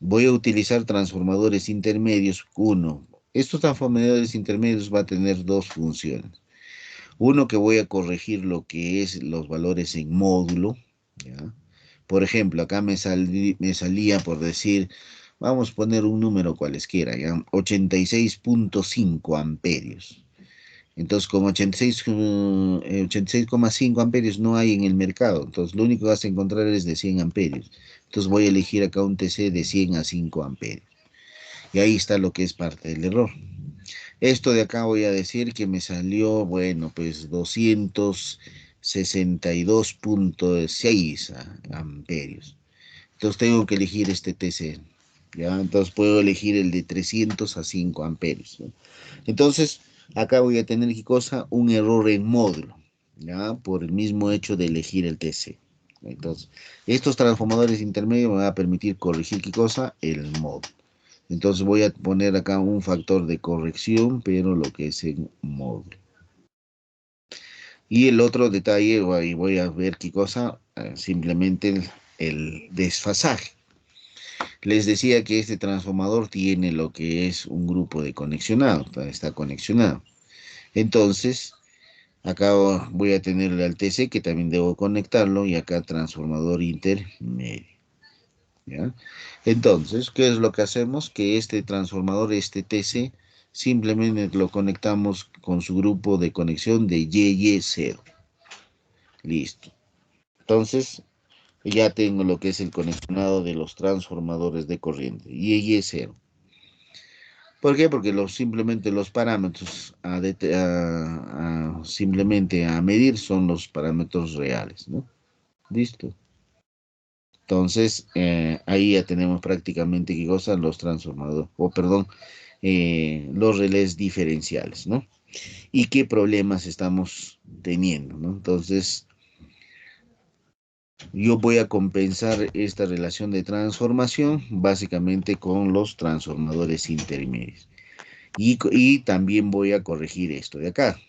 Voy a utilizar transformadores intermedios. Uno, estos transformadores intermedios va a tener dos funciones. Uno, que voy a corregir lo que es los valores en módulo, ¿ya? Por ejemplo, acá me salía por decir, vamos a poner un número cualesquiera, ¿ya? 86.5 amperios. Entonces, como 86,5 amperios no hay en el mercado, entonces lo único que vas a encontrar es de 100 amperios. Entonces voy a elegir acá un TC de 100 a 5 amperios. Y ahí está lo que es parte del error. Esto de acá voy a decir que me salió, bueno, pues 262.6 amperios. Entonces tengo que elegir este TC. ¿Ya? Entonces puedo elegir el de 300 a 5 amperios. ¿No? Entonces, acá voy a tener, ¿qué cosa? Un error en módulo, ¿ya? Por el mismo hecho de elegir el TC. Entonces, estos transformadores intermedios me van a permitir corregir, ¿qué cosa? El módulo. Entonces voy a poner acá un factor de corrección, pero lo que es en módulo. Y el otro detalle, y voy a ver qué cosa, simplemente el desfasaje. Les decía que este transformador tiene lo que es un grupo de conexionado, está conexionado. Entonces, acá voy a tenerle al TC que también debo conectarlo y acá transformador intermedio. ¿Ya? Entonces, ¿qué es lo que hacemos? Que este transformador, este TC, simplemente lo conectamos con su grupo de conexión de YY0. Listo. Entonces, ya tengo lo que es el conexionado de los transformadores de corriente, YY0. ¿Por qué? Porque simplemente los parámetros simplemente a medir son los parámetros reales, ¿no? Listo. Entonces, ahí ya tenemos prácticamente qué cosa, los transformadores, o perdón, los relés diferenciales, ¿no? Y qué problemas estamos teniendo, ¿no? Entonces, yo voy a compensar esta relación de transformación básicamente con los transformadores intermedios. Y también voy a corregir esto de acá.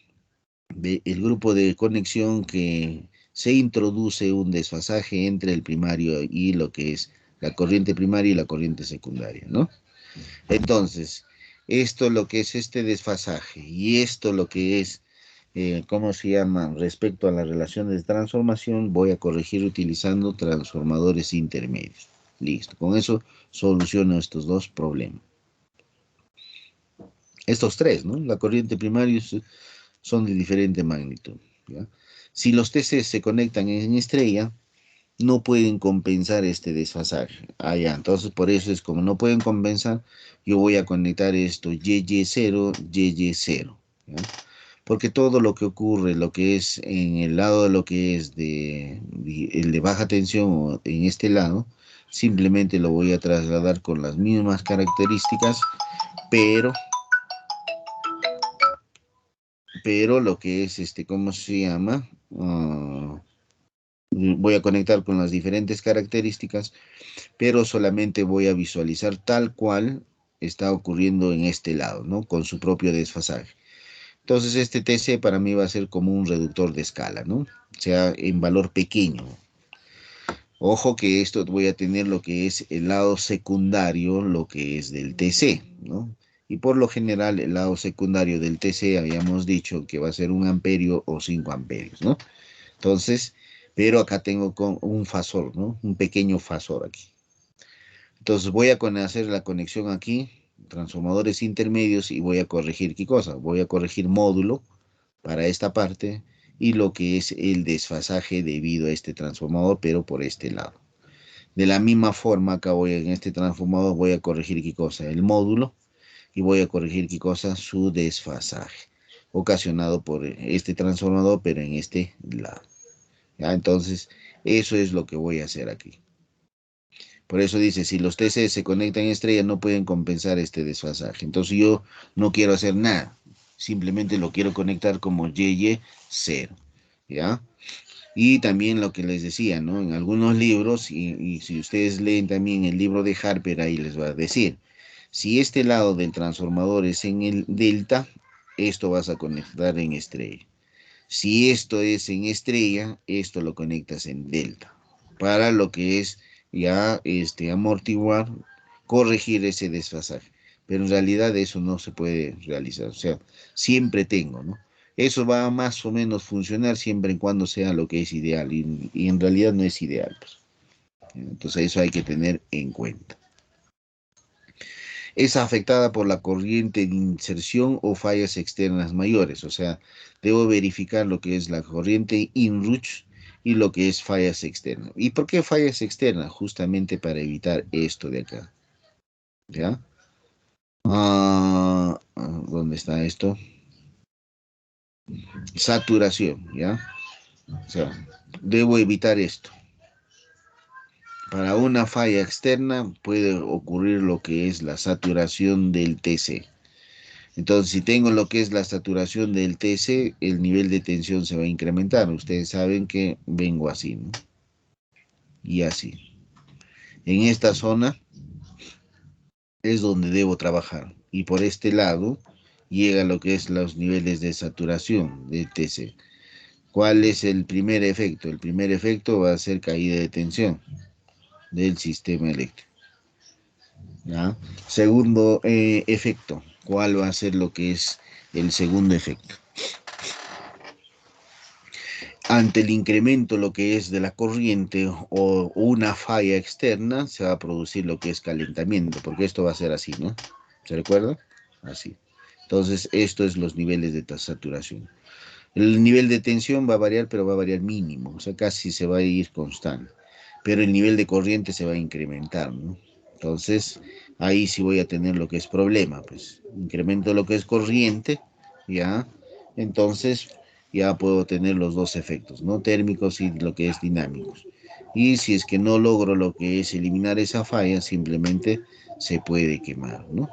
El grupo de conexión que se introduce un desfasaje entre el primario y lo que es la corriente primaria y la corriente secundaria, ¿no? Entonces, esto lo que es este desfasaje y esto lo que es, ¿cómo se llama? Respecto a las relaciones de transformación, voy a corregir utilizando transformadores intermedios. Listo, con eso soluciono estos dos problemas. Estos tres, ¿no? La corriente primaria son de diferente magnitud, ¿ya? Si los TC se conectan en estrella, no pueden compensar este desfasaje. Ah, ya, entonces por eso es como no pueden compensar, yo voy a conectar esto YY0, YY0, ¿ya? Porque todo lo que ocurre, lo que es en el lado de lo que es el de baja tensión o en este lado, simplemente lo voy a trasladar con las mismas características, pero lo que es ¿cómo se llama? Voy a conectar con las diferentes características, pero solamente voy a visualizar tal cual está ocurriendo en este lado, ¿no? Con su propio desfasaje. Entonces este TC para mí va a ser como un reductor de escala, ¿no? O sea, en valor pequeño. Ojo que esto voy a tener lo que es el lado secundario, lo que es del TC, ¿no? Y por lo general el lado secundario del TC habíamos dicho que va a ser 1 amperio o 5 amperios, ¿no? Entonces, pero acá tengo con un fasor, ¿no? Un pequeño fasor aquí. Entonces voy a hacer la conexión aquí, transformadores intermedios, y voy a corregir, ¿qué cosa? Voy a corregir módulo para esta parte y lo que es el desfasaje debido a este transformador, pero por este lado. De la misma forma, acá en este transformador voy a corregir, ¿qué cosa? El módulo, y voy a corregir, ¿qué cosa? Su desfasaje, ocasionado por este transformador, pero en este lado. ¿Ya? Entonces, eso es lo que voy a hacer aquí. Por eso dice, si los TC se conectan en estrella, no pueden compensar este desfasaje. Entonces yo no quiero hacer nada. Simplemente lo quiero conectar como YY0. ¿Ya? Y también lo que les decía, ¿no? En algunos libros, y si ustedes leen también el libro de Harper, ahí les va a decir, si este lado del transformador es en el delta, esto vas a conectar en estrella. Si esto es en estrella, esto lo conectas en delta. Para lo que es ya amortiguar, corregir ese desfasaje. Pero en realidad eso no se puede realizar. O sea, siempre tengo, ¿no? Eso va a más o menos funcionar siempre y cuando sea lo que es ideal. Y en realidad no es ideal, pues. Entonces eso hay que tener en cuenta. Es afectada por la corriente de inserción o fallas externas mayores. O sea, debo verificar lo que es la corriente inrush y lo que es fallas externas. ¿Y por qué fallas externas? Justamente para evitar esto de acá. ¿Ya? ¿Dónde está esto? Saturación, ¿ya? O sea, debo evitar esto. Para una falla externa puede ocurrir lo que es la saturación del TC. Entonces, si tengo lo que es la saturación del TC, el nivel de tensión se va a incrementar. Ustedes saben que vengo así, ¿no? Y así. En esta zona es donde debo trabajar. Y por este lado llega lo que es los niveles de saturación del TC. ¿Cuál es el primer efecto? El primer efecto va a ser caída de tensión del sistema eléctrico. ¿Ya? Segundo efecto. ¿Cuál va a ser lo que es el segundo efecto? Ante el incremento lo que es de la corriente o una falla externa, se va a producir lo que es calentamiento, porque esto va a ser así, ¿no? ¿Se recuerda? Así. Entonces, esto es los niveles de saturación. El nivel de tensión va a variar, pero va a variar mínimo, o sea, casi se va a ir constante. Pero el nivel de corriente se va a incrementar, ¿no? Entonces, ahí sí voy a tener lo que es problema, pues, incremento lo que es corriente, ¿ya? Entonces, ya puedo tener los dos efectos, ¿no? Térmicos y lo que es dinámicos. Y si es que no logro lo que es eliminar esa falla, simplemente se puede quemar, ¿no?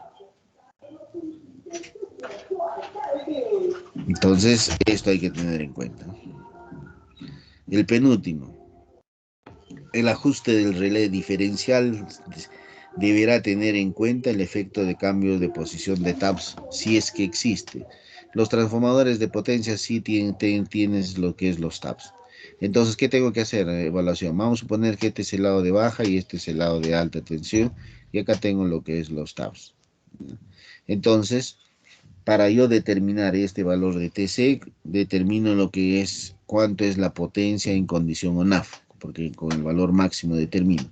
Entonces, esto hay que tener en cuenta. El penúltimo, el ajuste del relé diferencial deberá tener en cuenta el efecto de cambio de posición de taps, si es que existe. Los transformadores de potencia sí tienes lo que es los taps. Entonces, ¿qué tengo que hacer? Evaluación. Vamos a suponer que este es el lado de baja y este es el lado de alta tensión. Y acá tengo lo que es los taps. Entonces, para yo determinar este valor de TC, determino lo que es cuánto es la potencia en condición ONAF, porque con el valor máximo determino.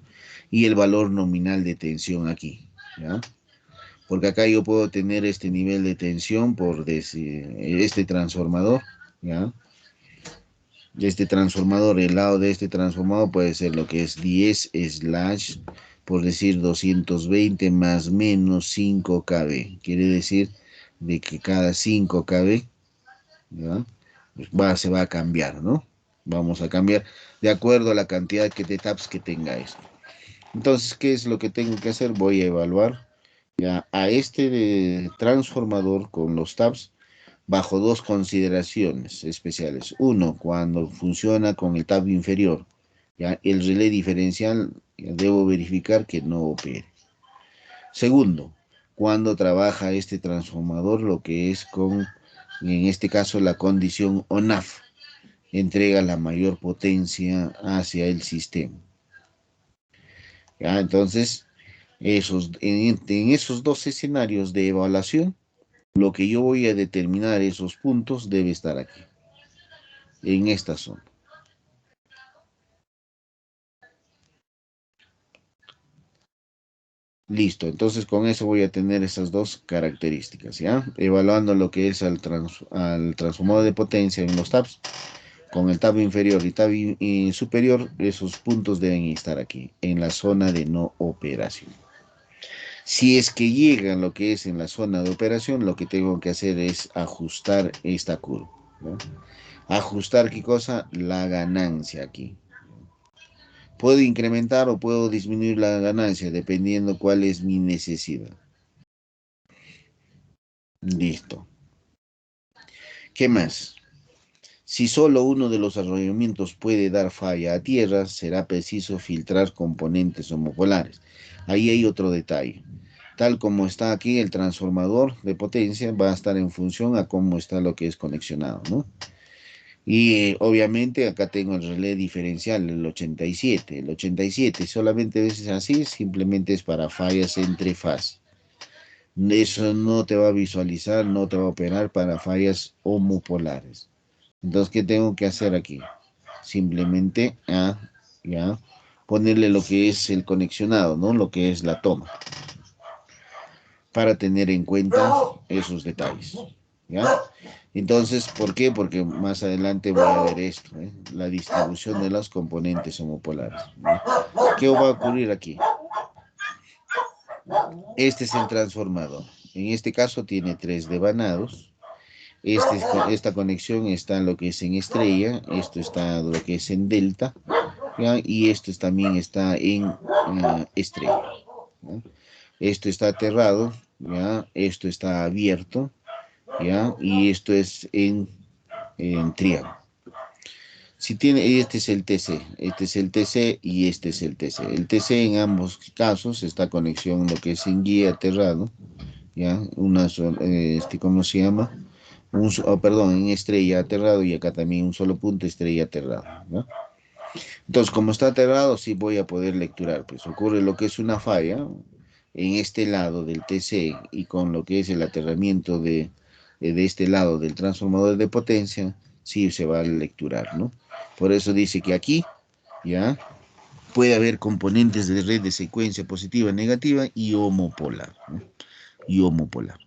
Y el valor nominal de tensión aquí, ¿ya? Porque acá yo puedo tener este nivel de tensión por decir, este transformador, ¿ya? Este transformador, el lado de este transformador puede ser lo que es 10 slash, por decir 220 más menos 5 kV. Quiere decir de que cada 5 kV, ¿ya? Se va a cambiar, ¿no? Vamos a cambiar de acuerdo a la cantidad de taps que tenga esto. Entonces, ¿qué es lo que tengo que hacer? Voy a evaluar ya a este transformador con los taps bajo dos consideraciones especiales. Uno, cuando funciona con el tab inferior, ya el relé diferencial debo verificar que no opere. Segundo, cuando trabaja este transformador, lo que es con, en este caso, la condición ONAF, entrega la mayor potencia hacia el sistema. ¿Ya? Entonces, en esos dos escenarios de evaluación, lo que yo voy a determinar esos puntos debe estar aquí, en esta zona. Listo, entonces con eso voy a tener esas dos características, ¿ya? Evaluando lo que es al transformador de potencia en los tabs, con el tab inferior y tab superior, esos puntos deben estar aquí, en la zona de no operación. Si es que llegan lo que es en la zona de operación, lo que tengo que hacer es ajustar esta curva, ¿no? Ajustar, ¿qué cosa? La ganancia aquí. Puedo incrementar o puedo disminuir la ganancia dependiendo cuál es mi necesidad. Listo. ¿Qué más? Si solo uno de los arrollamientos puede dar falla a tierra, será preciso filtrar componentes homopolares. Ahí hay otro detalle. Tal como está aquí, el transformador de potencia va a estar en función a cómo está lo que es conexionado, ¿no? Y obviamente acá tengo el relé diferencial, el 87. El 87 solamente es así, simplemente es para fallas entre fase. Eso no te va a visualizar, no te va a operar para fallas homopolares. Entonces, ¿qué tengo que hacer aquí? Simplemente ya, ponerle lo que es el conexionado, ¿no? Lo que es la toma, para tener en cuenta esos detalles, ¿ya? Entonces, ¿por qué? Porque más adelante voy a ver esto, ¿eh? La distribución de los componentes homopolares, ¿no? ¿Qué va a ocurrir aquí? Este es el transformador. En este caso tiene 3 devanados. Esta conexión está en lo que es en estrella, esto está lo que es en delta, ¿ya? Y esto también está en estrella, ¿ya? Esto está aterrado, ¿ya? Esto está abierto, ¿ya? Y esto es en triángulo. Si tiene, este es el TC, este es el TC y este es el TC. El TC en ambos casos, esta conexión, lo que es en guía aterrado, ¿ya? ¿Cómo se llama? Perdón, en estrella aterrado y acá también un solo punto, estrella aterrado, ¿no? Entonces, como está aterrado, sí voy a poder lecturar. Pues ocurre lo que es una falla en este lado del TC y con lo que es el aterramiento de este lado del transformador de potencia, sí se va a lecturar, ¿no? Por eso dice que aquí, ya, puede haber componentes de red de secuencia positiva, negativa y homopolar, ¿no? Y homopolar.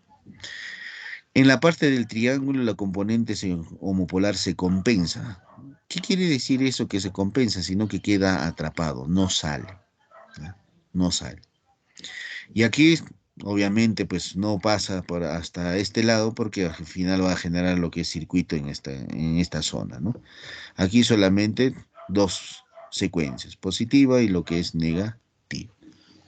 En la parte del triángulo, la componente homopolar se compensa. ¿Qué quiere decir eso que se compensa? Sino que queda atrapado, no sale, ¿ya? No sale. Y aquí, obviamente, pues no pasa por hasta este lado porque al final va a generar lo que es circuito en esta zona, ¿no? Aquí solamente dos secuencias, positiva y lo que es negativa,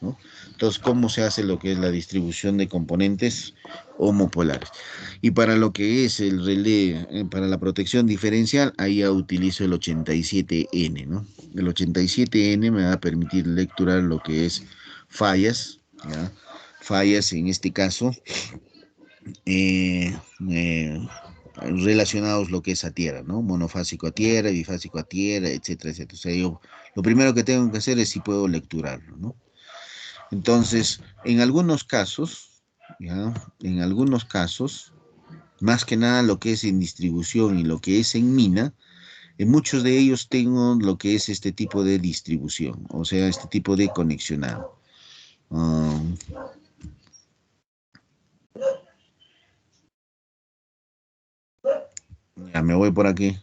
¿no? Entonces, ¿cómo se hace lo que es la distribución de componentes homopolares? Y para lo que es el relé, para la protección diferencial, ahí ya utilizo el 87N, ¿no? El 87N me va a permitir lecturar lo que es fallas, ¿ya? Fallas en este caso eh, eh, relacionados lo que es a tierra, ¿no? Monofásico a tierra, bifásico a tierra, etcétera, etcétera. O sea, yo lo primero que tengo que hacer es si puedo lecturarlo, ¿no? Entonces, en algunos casos, ¿ya? En algunos casos, más que nada lo que es en distribución y lo que es en mina, en muchos de ellos tengo lo que es este tipo de distribución, o sea, este tipo de conexionado. Um, ya me voy por aquí.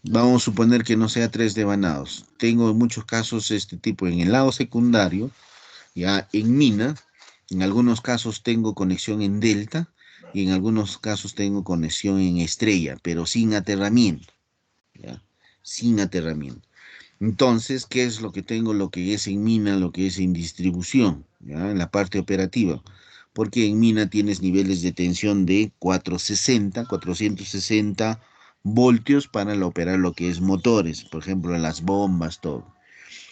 Vamos a suponer que no sea 3 devanados. Tengo en muchos casos este tipo en el lado secundario, ya en mina. En algunos casos tengo conexión en delta y en algunos casos tengo conexión en estrella, pero sin aterramiento, ¿ya? Sin aterramiento. Entonces, ¿qué es lo que tengo? Lo que es en mina, lo que es en distribución, ¿ya? En la parte operativa. Porque en mina tienes niveles de tensión de 460 voltios para operar lo que es motores, por ejemplo, en las bombas, todo.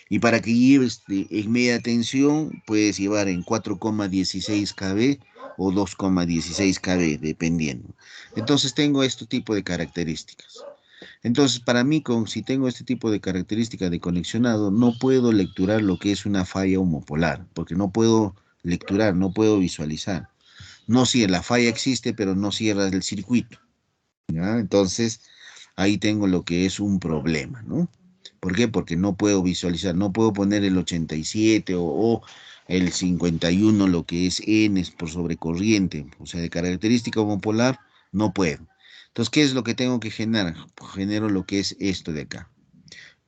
Y para que lleves en media tensión, puedes llevar en 4,16 kV o 2,16 kV, dependiendo. Entonces tengo este tipo de características. Entonces, para mí, si tengo este tipo de característica de conexionado, no puedo lecturar lo que es una falla homopolar, porque no puedo lecturar, no puedo visualizar. No cierra, la falla existe, pero no cierra el circuito, ¿ya? Entonces, ahí tengo lo que es un problema, ¿no? ¿Por qué? Porque no puedo visualizar, no puedo poner el 87 o el 51, lo que es N por sobrecorriente, o sea, de característica homopolar, no puedo. Entonces, ¿qué es lo que tengo que generar? Genero lo que es esto de acá,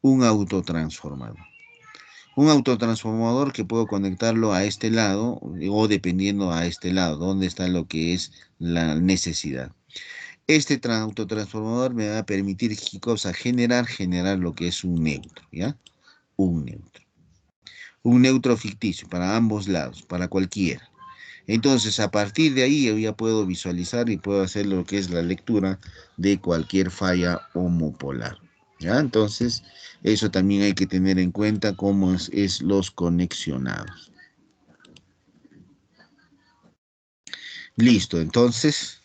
un autotransformador. Un autotransformador que puedo conectarlo a este lado o dependiendo a este lado, donde está lo que es la necesidad. Este autotransformador me va a permitir, ¿qué cosa? Generar lo que es un neutro, ¿ya? Un neutro. Un neutro ficticio para ambos lados, para cualquiera. Entonces, a partir de ahí yo ya puedo visualizar y puedo hacer lo que es la lectura de cualquier falla homopolar, ¿ya? Entonces, eso también hay que tener en cuenta cómo es los conexionados. Listo, entonces,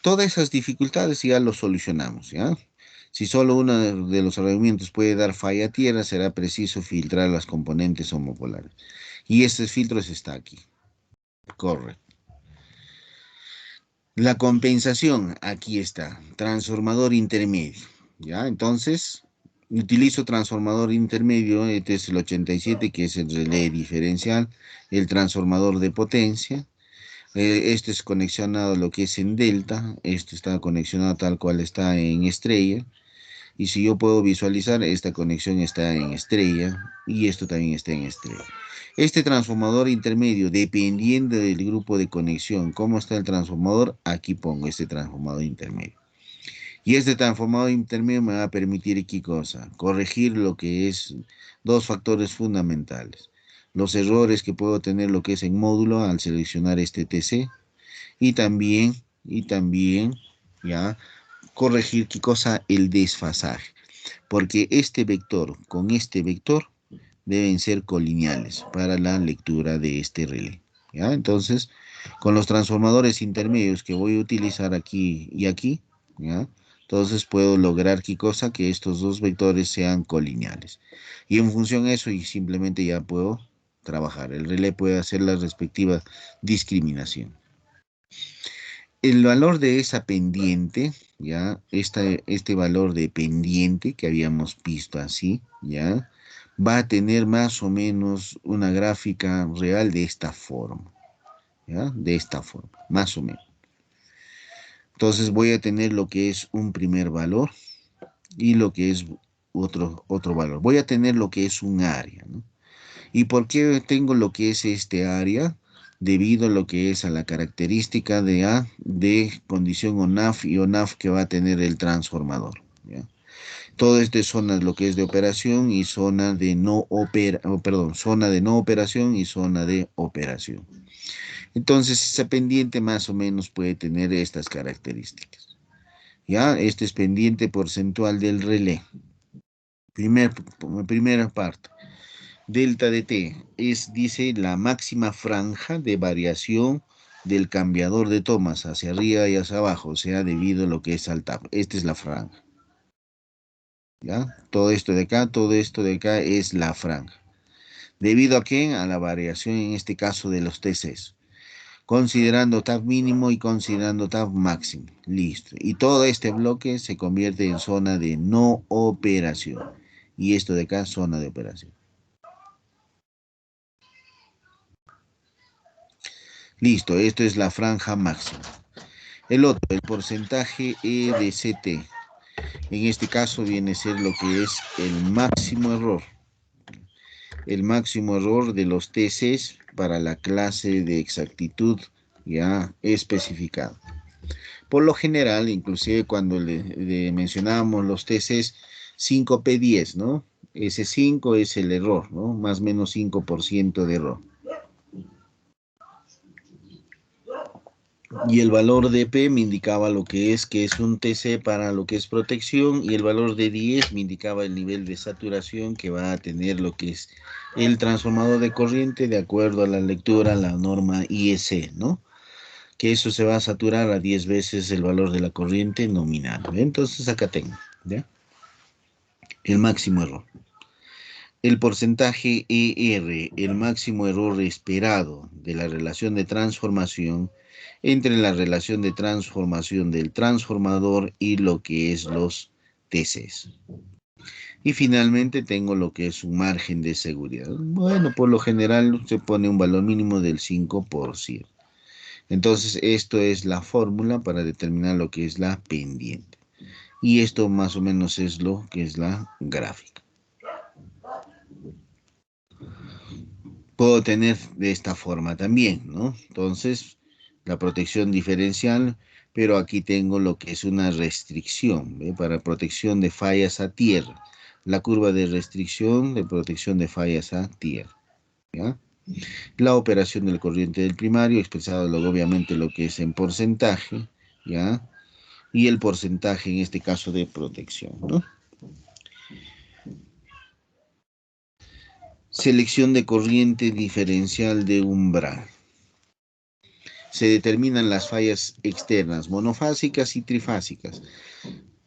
todas esas dificultades ya lo solucionamos, ¿ya? Si solo uno de los argumentos puede dar falla a tierra, será preciso filtrar las componentes homopolares. Y este filtro está aquí. Correcto. La compensación, aquí está. Transformador intermedio. ¿Ya? Entonces, utilizo transformador intermedio. Este es el 87, que es el relé diferencial. El transformador de potencia. Este es conexionado a lo que es en delta. Este está conexionado tal cual está en estrella. Y si yo puedo visualizar, esta conexión está en estrella y esto también está en estrella. Este transformador intermedio, dependiendo del grupo de conexión, cómo está el transformador, aquí pongo este transformador intermedio. Y este transformador intermedio me va a permitir, ¿qué cosa? Corregir lo que es dos factores fundamentales. Los errores que puedo tener lo que es en módulo al seleccionar este TC y también, ya, corregir, ¿qué cosa? El desfasaje. Porque este vector con este vector deben ser colineales para la lectura de este relé, ¿ya? Entonces, con los transformadores intermedios que voy a utilizar aquí y aquí, ¿ya? Entonces puedo lograr, ¿qué cosa? Que estos dos vectores sean colineales. Y en función de eso, y simplemente ya puedo trabajar. El relé puede hacer la respectiva discriminación. El valor de esa pendiente, ¿ya? Este valor de pendiente que habíamos visto así, ¿ya? Va a tener más o menos una gráfica real de esta forma, ¿ya? De esta forma, más o menos. Entonces voy a tener lo que es un primer valor y lo que es otro valor. Voy a tener lo que es un área, ¿no? ¿Y por qué tengo lo que es este área? Debido a lo que es a la característica de condición ONAF y ONAF que va a tener el transformador, ¿ya? Todo esto es zona lo que es de operación y zona de zona de no operación y zona de operación. Entonces, esa pendiente más o menos puede tener estas características, ¿ya? Este es pendiente porcentual del relé. Primera parte. Delta de T dice, la máxima franja de variación del cambiador de tomas hacia arriba y hacia abajo, o sea, debido a lo que es al tap. Esta es la franja, ¿ya? Todo esto de acá es la franja. ¿Debido a qué? A la variación, en este caso, de los TCs. Considerando tap mínimo y considerando tap máximo. Listo. Y todo este bloque se convierte en zona de no operación. Y esto de acá, zona de operación. Listo, esto es la franja máxima. El otro, el porcentaje E de CT. En este caso viene a ser lo que es el máximo error. El máximo error de los TCs para la clase de exactitud ya especificada. Por lo general, inclusive cuando le mencionábamos los TCs 5P10, ¿no? Ese 5 es el error, ¿no? Más o menos 5% de error. Y el valor de P me indicaba lo que es un TC para lo que es protección, y el valor de 10 me indicaba el nivel de saturación que va a tener lo que es el transformador de corriente de acuerdo a la lectura, la norma IEC, ¿no? Que eso se va a saturar a 10 veces el valor de la corriente nominal. Entonces acá tengo. ¿Ya? El máximo error. El porcentaje ER, el máximo error esperado de la relación de transformación entre la relación de transformación del transformador y lo que es los TCs. Y finalmente tengo lo que es un margen de seguridad. Bueno, por lo general se pone un valor mínimo del 5%. Entonces, esto es la fórmula para determinar lo que es la pendiente. Y esto más o menos es lo que es la gráfica. Puedo tener de esta forma también, ¿no? Entonces, la protección diferencial, pero aquí tengo lo que es una restricción, ¿ve? Para protección de fallas a tierra. La curva de restricción de protección de fallas a tierra, ¿ya? La operación del corriente del primario, expresado luego obviamente lo que es en porcentaje, ¿ya? Y el porcentaje en este caso de protección, ¿no? Selección de corriente diferencial de umbral. Se determinan las fallas externas, monofásicas y trifásicas.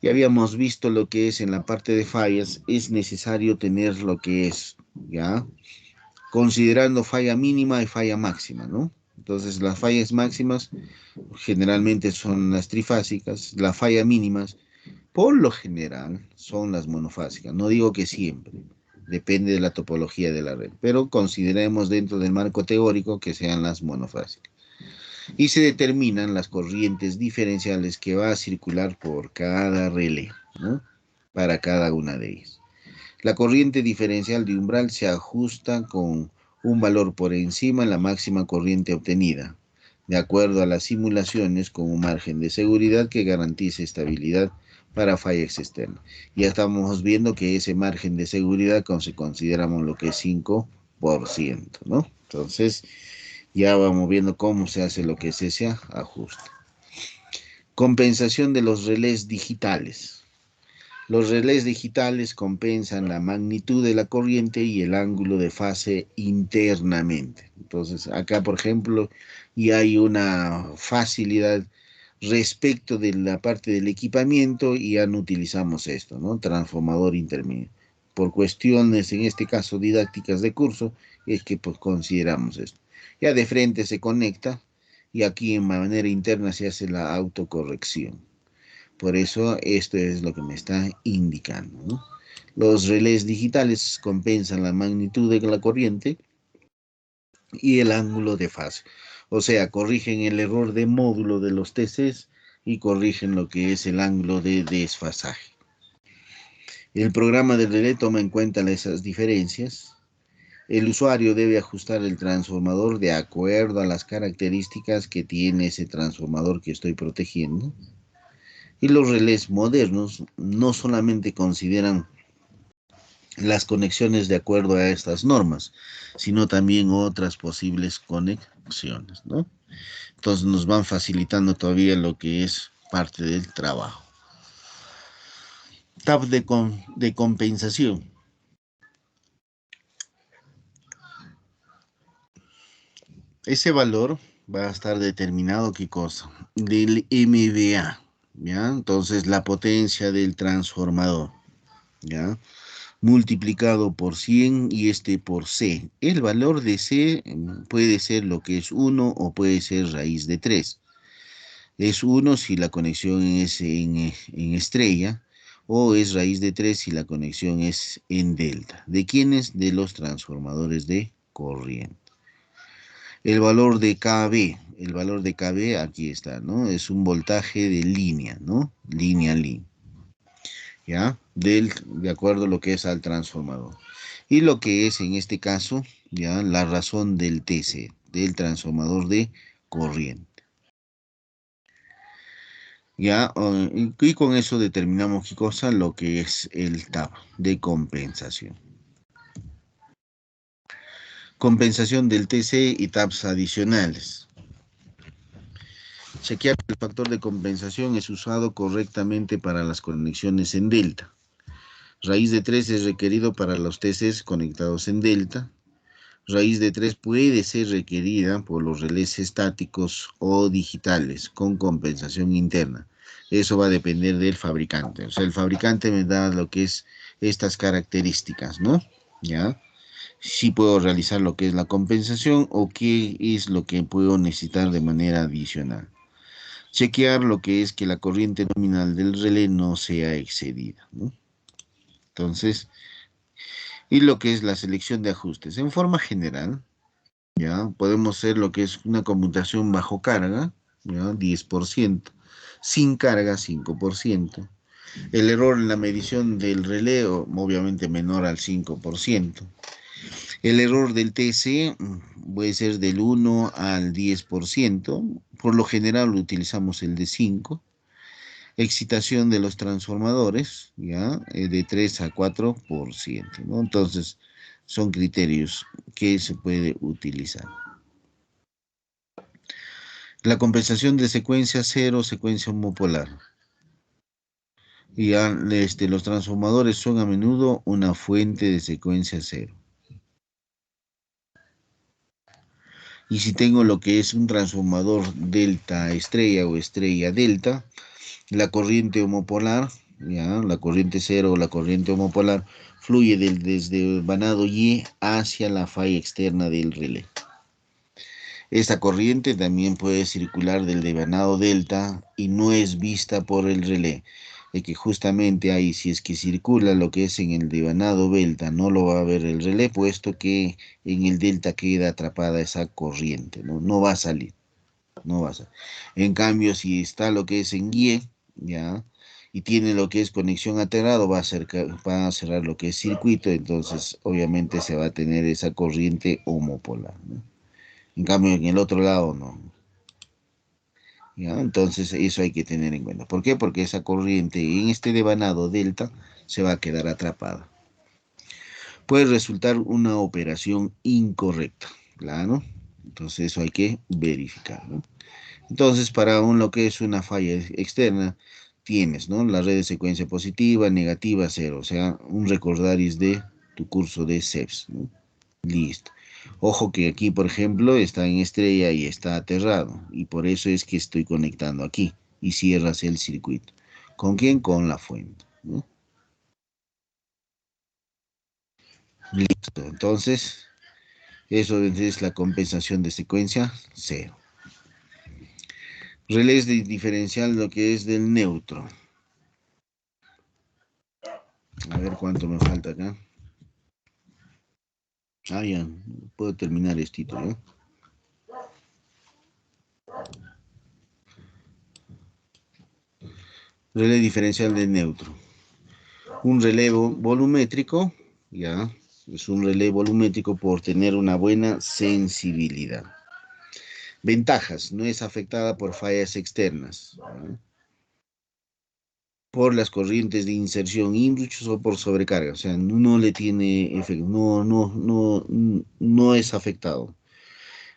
Ya habíamos visto lo que es en la parte de fallas, es necesario tener lo que es, ¿ya? Considerando falla mínima y falla máxima, ¿no? Entonces las fallas máximas generalmente son las trifásicas, las fallas mínimas por lo general son las monofásicas. No digo que siempre, depende de la topología de la red, pero consideremos dentro del marco teórico que sean las monofásicas. Y se determinan las corrientes diferenciales que va a circular por cada relé, ¿no? Para cada una de ellas. La corriente diferencial de umbral se ajusta con un valor por encima de la máxima corriente obtenida, de acuerdo a las simulaciones con un margen de seguridad que garantice estabilidad para fallas externas. Ya estamos viendo que ese margen de seguridad consideramos lo que es 5%, ¿no? Entonces, ya vamos viendo cómo se hace lo que es ese ajuste. Compensación de los relés digitales. Los relés digitales compensan la magnitud de la corriente y el ángulo de fase internamente. Entonces, acá, por ejemplo, ya hay una facilidad respecto de la parte del equipamiento y ya no utilizamos esto, ¿no? Transformador intermedio. Por cuestiones, en este caso, didácticas de curso, es que pues consideramos esto. Ya de frente se conecta y aquí en manera interna se hace la autocorrección. Por eso esto es lo que me está indicando, ¿no? Los relés digitales compensan la magnitud de la corriente y el ángulo de fase. O sea, corrigen el error de módulo de los TCs y corrigen lo que es el ángulo de desfasaje. El programa del relé toma en cuenta esas diferencias. El usuario debe ajustar el transformador de acuerdo a las características que tiene ese transformador que estoy protegiendo. Y los relés modernos no solamente consideran las conexiones de acuerdo a estas normas, sino también otras posibles conexiones, ¿no? Entonces nos van facilitando todavía lo que es parte del trabajo. Tab de compensación. Ese valor va a estar determinado, ¿qué cosa? Del MVA, ¿ya? Entonces la potencia del transformador, ¿ya? Multiplicado por 100 y este por C. El valor de C puede ser lo que es 1 o puede ser raíz de 3. Es 1 si la conexión es en estrella o es raíz de 3 si la conexión es en delta. ¿De quiénes? De los transformadores de corriente. El valor de KB aquí está, ¿no? Es un voltaje de línea, ¿no? Línea. ¿Ya? De acuerdo a lo que es al transformador. Y lo que es en este caso, ya, la razón del TC, del transformador de corriente. Ya, y con eso determinamos qué cosa, lo que es el TAP de compensación. Compensación del TC y TAPs adicionales. Chequear que el factor de compensación es usado correctamente para las conexiones en delta. Raíz de 3 es requerido para los TCs conectados en delta. Raíz de 3 puede ser requerida por los relés estáticos o digitales con compensación interna. Eso va a depender del fabricante. O sea, el fabricante me da lo que es estas características, ¿no? ¿Ya? Si puedo realizar lo que es la compensación o qué es lo que puedo necesitar de manera adicional. Chequear lo que es que la corriente nominal del relé no sea excedida, ¿no? Entonces, y lo que es la selección de ajustes. En forma general, ya podemos hacer lo que es una conmutación bajo carga, ya 10%, sin carga 5%. El error en la medición del relé, obviamente menor al 5%. El error del TC puede ser del 1 al 10%. Por lo general utilizamos el de 5. Excitación de los transformadores, ¿ya? De 3 a 4%, ¿no? Entonces, son criterios que se puede utilizar. La compensación de secuencia cero, secuencia homopolar. Y ya, los transformadores son a menudo una fuente de secuencia cero. Y si tengo lo que es un transformador delta estrella o estrella delta, la corriente homopolar, ya, la corriente cero o la corriente homopolar, fluye desde el vanado Y hacia la falla externa del relé. Esta corriente también puede circular del devanado delta y no es vista por el relé. Es que justamente ahí, si es que circula lo que es en el devanado delta, no lo va a ver el relé, puesto que en el delta queda atrapada esa corriente, ¿no? No va a salir, no va a salir. En cambio, si está lo que es en Y, ya, y tiene lo que es conexión alterado, va a cerrar lo que es circuito, entonces obviamente se va a tener esa corriente homopolar, ¿no? En cambio, en el otro lado no. ¿Ya? Entonces, eso hay que tener en cuenta. ¿Por qué? Porque esa corriente en este devanado delta se va a quedar atrapada. Puede resultar una operación incorrecta, claro. Entonces, eso hay que verificar, ¿no? Entonces, para lo que es una falla externa, tienes, ¿no? La red de secuencia positiva, negativa, cero. O sea, un recordaris de tu curso de CEPS, ¿no? Listo. Ojo que aquí, por ejemplo, está en estrella y está aterrado. Y por eso es que estoy conectando aquí. Y cierras el circuito. ¿Con quién? Con la fuente, ¿no? Listo. Entonces, eso es la compensación de secuencia cero. Relés de diferencial, lo que es del neutro. A ver cuánto me falta acá. Ah, ya. Puedo terminar esto, ¿ya? Relé diferencial de neutro. Un relevo volumétrico, ya, es un relé volumétrico por tener una buena sensibilidad. Ventajas, no es afectada por fallas externas, ¿ya? Por las corrientes de inserción inruchos o por sobrecarga, o sea, no le tiene efecto, no es afectado.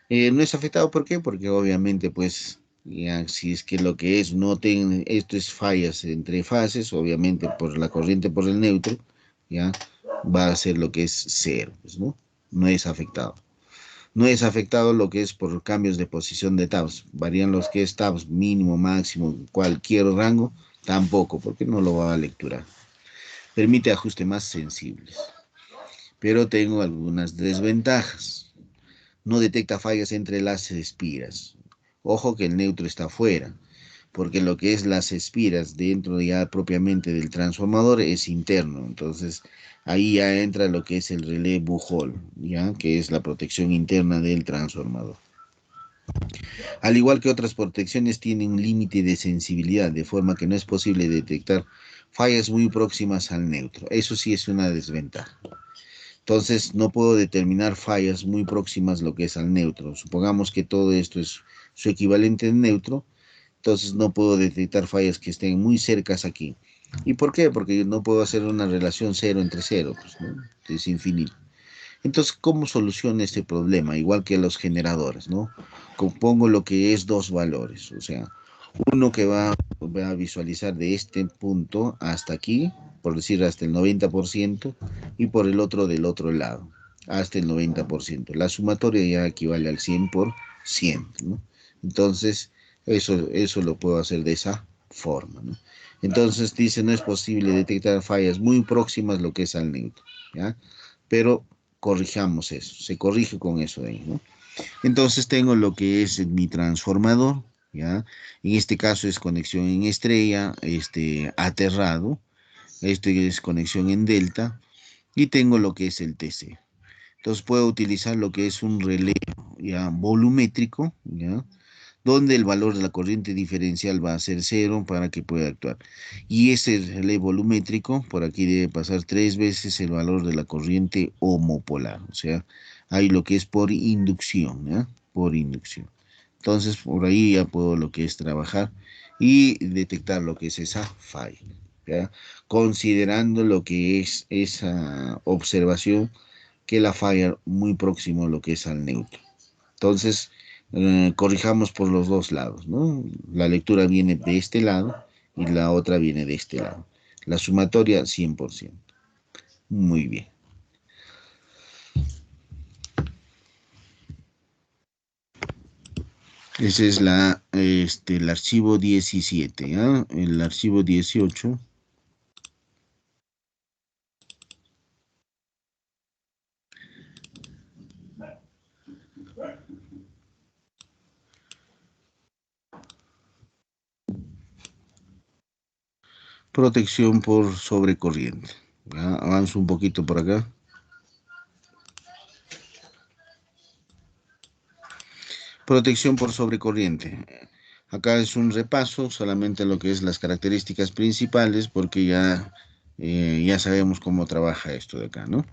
No es afectado, ¿por qué? Porque obviamente, pues, ya, si es que lo que es, no tiene, esto es fallas entre fases, obviamente por la corriente por el neutro, ya, va a ser lo que es cero, pues, ¿no? No es afectado. No es afectado lo que es por cambios de posición de tabs. Varían los que es tabs mínimo, máximo, cualquier rango, tampoco, porque no lo va a lecturar. Permite ajustes más sensibles. Pero tengo algunas desventajas. No detecta fallas entre las espiras. Ojo que el neutro está fuera, porque lo que es las espiras dentro ya propiamente del transformador es interno. Entonces, ahí ya entra lo que es el relé Buchholz, ¿ya? Que es la protección interna del transformador. Al igual que otras protecciones, tiene un límite de sensibilidad, de forma que no es posible detectar fallas muy próximas al neutro. Eso sí es una desventaja. Entonces, no puedo determinar fallas muy próximas lo que es al neutro. Supongamos que todo esto es su equivalente en neutro, entonces no puedo detectar fallas que estén muy cercas aquí. ¿Y por qué? Porque yo no puedo hacer una relación cero entre cero, pues, ¿no? Es infinito. Entonces, ¿cómo soluciono este problema? Igual que los generadores, ¿no? Compongo lo que es dos valores, o sea, uno que va a visualizar de este punto hasta aquí, por decir hasta el 90%, y por el otro del otro lado, hasta el 90%. La sumatoria ya equivale al 100%, ¿no? Entonces, eso lo puedo hacer de esa forma, ¿no? Entonces dice, no es posible detectar fallas muy próximas lo que es al neutro, ¿ya? Pero corrijamos eso, se corrige con eso de ahí, ¿no? Entonces tengo lo que es mi transformador, ¿ya? En este caso es conexión en estrella, aterrado, este es conexión en delta, y tengo lo que es el TC. Entonces puedo utilizar lo que es un relé ya volumétrico, ¿ya? Donde el valor de la corriente diferencial va a ser cero para que pueda actuar. Y ese relé volumétrico, por aquí debe pasar 3 veces el valor de la corriente homopolar. O sea, hay lo que es por inducción, ¿ya? Por inducción. Entonces, por ahí ya puedo lo que es trabajar y detectar lo que es esa falla, ¿ya? Considerando lo que es esa observación, que la falla muy próximo a lo que es al neutro. Entonces, corrijamos por los dos lados, ¿no? La lectura viene de este lado y la otra viene de este lado. La sumatoria, 100%. Muy bien. Ese es el archivo 17, ¿ya? El archivo 18. Protección por sobrecorriente. ¿Ya? Avanzo un poquito por acá. Protección por sobrecorriente. Acá es un repaso solamente lo que es las características principales porque ya sabemos cómo trabaja esto de acá, ¿no?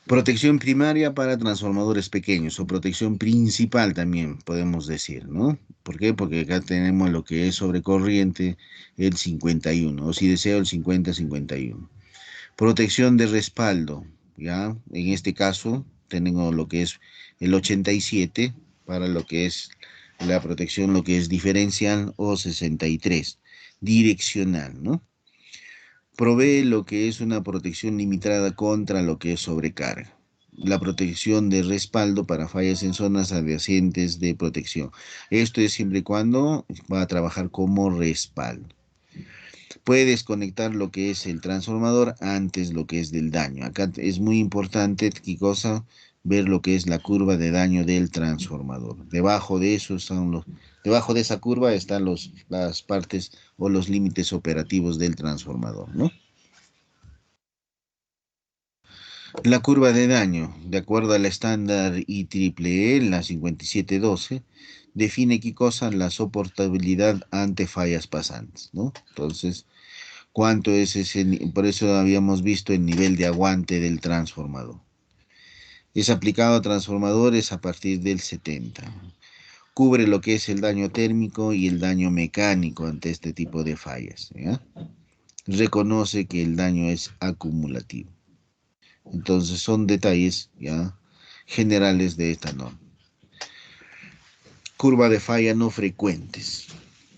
Protección primaria para transformadores pequeños o protección principal también podemos decir, ¿no? ¿Por qué? Porque acá tenemos lo que es sobrecorriente el 51 o si deseo el 50-51. Protección de respaldo, ¿ya? En este caso tenemos lo que es el 87 para lo que es la protección, lo que es diferencial o 63, direccional, ¿no? Provee lo que es una protección limitada contra lo que es sobrecarga. La protección de respaldo para fallas en zonas adyacentes de protección. Esto es siempre y cuando va a trabajar como respaldo. Puede desconectar lo que es el transformador antes lo que es del daño. Acá es muy importante, ¿qué cosa? Ver lo que es la curva de daño del transformador. Debajo de esa curva están las partes o los límites operativos del transformador, ¿no? La curva de daño, de acuerdo al estándar IEEE, la 5712, define qué cosa la soportabilidad ante fallas pasantes, ¿no? Entonces, ¿cuánto es por eso habíamos visto el nivel de aguante del transformador. Es aplicado a transformadores a partir del 70. Cubre lo que es el daño térmico y el daño mecánico ante este tipo de fallas, ¿ya? Reconoce que el daño es acumulativo. Entonces son detalles ya generales de esta norma. Curva de falla no frecuentes.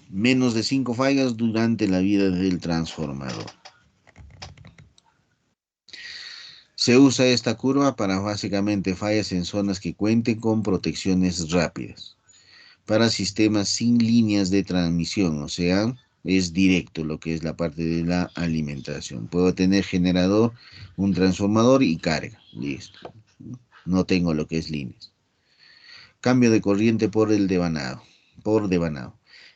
Menos de 5 fallas durante la vida del transformador. Se usa esta curva para básicamente fallas en zonas que cuenten con protecciones rápidas. Para sistemas sin líneas de transmisión, o sea, es directo lo que es la parte de la alimentación. Puedo tener generador, un transformador y carga. Listo. No tengo lo que es líneas. Cambio de corriente por devanado.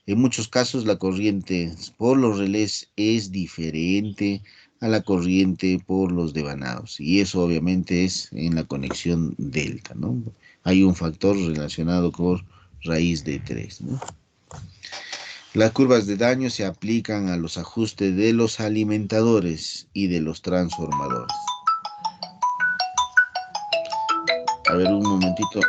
En muchos casos la corriente por los relés es diferente a la corriente por los devanados y eso obviamente es en la conexión delta, ¿no? Hay un factor relacionado con raíz de 3, ¿no? Las curvas de daño se aplican a los ajustes de los alimentadores y de los transformadores. A ver, un momentito.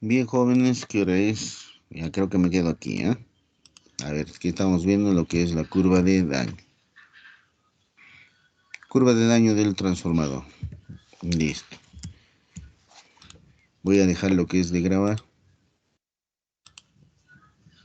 Bien, jóvenes, ¿qué hora es? Ya creo que me quedo aquí, ¿eh? A ver, aquí estamos viendo lo que es la curva de daño. Curva de daño del transformador. Listo. Voy a dejar lo que es de grabar.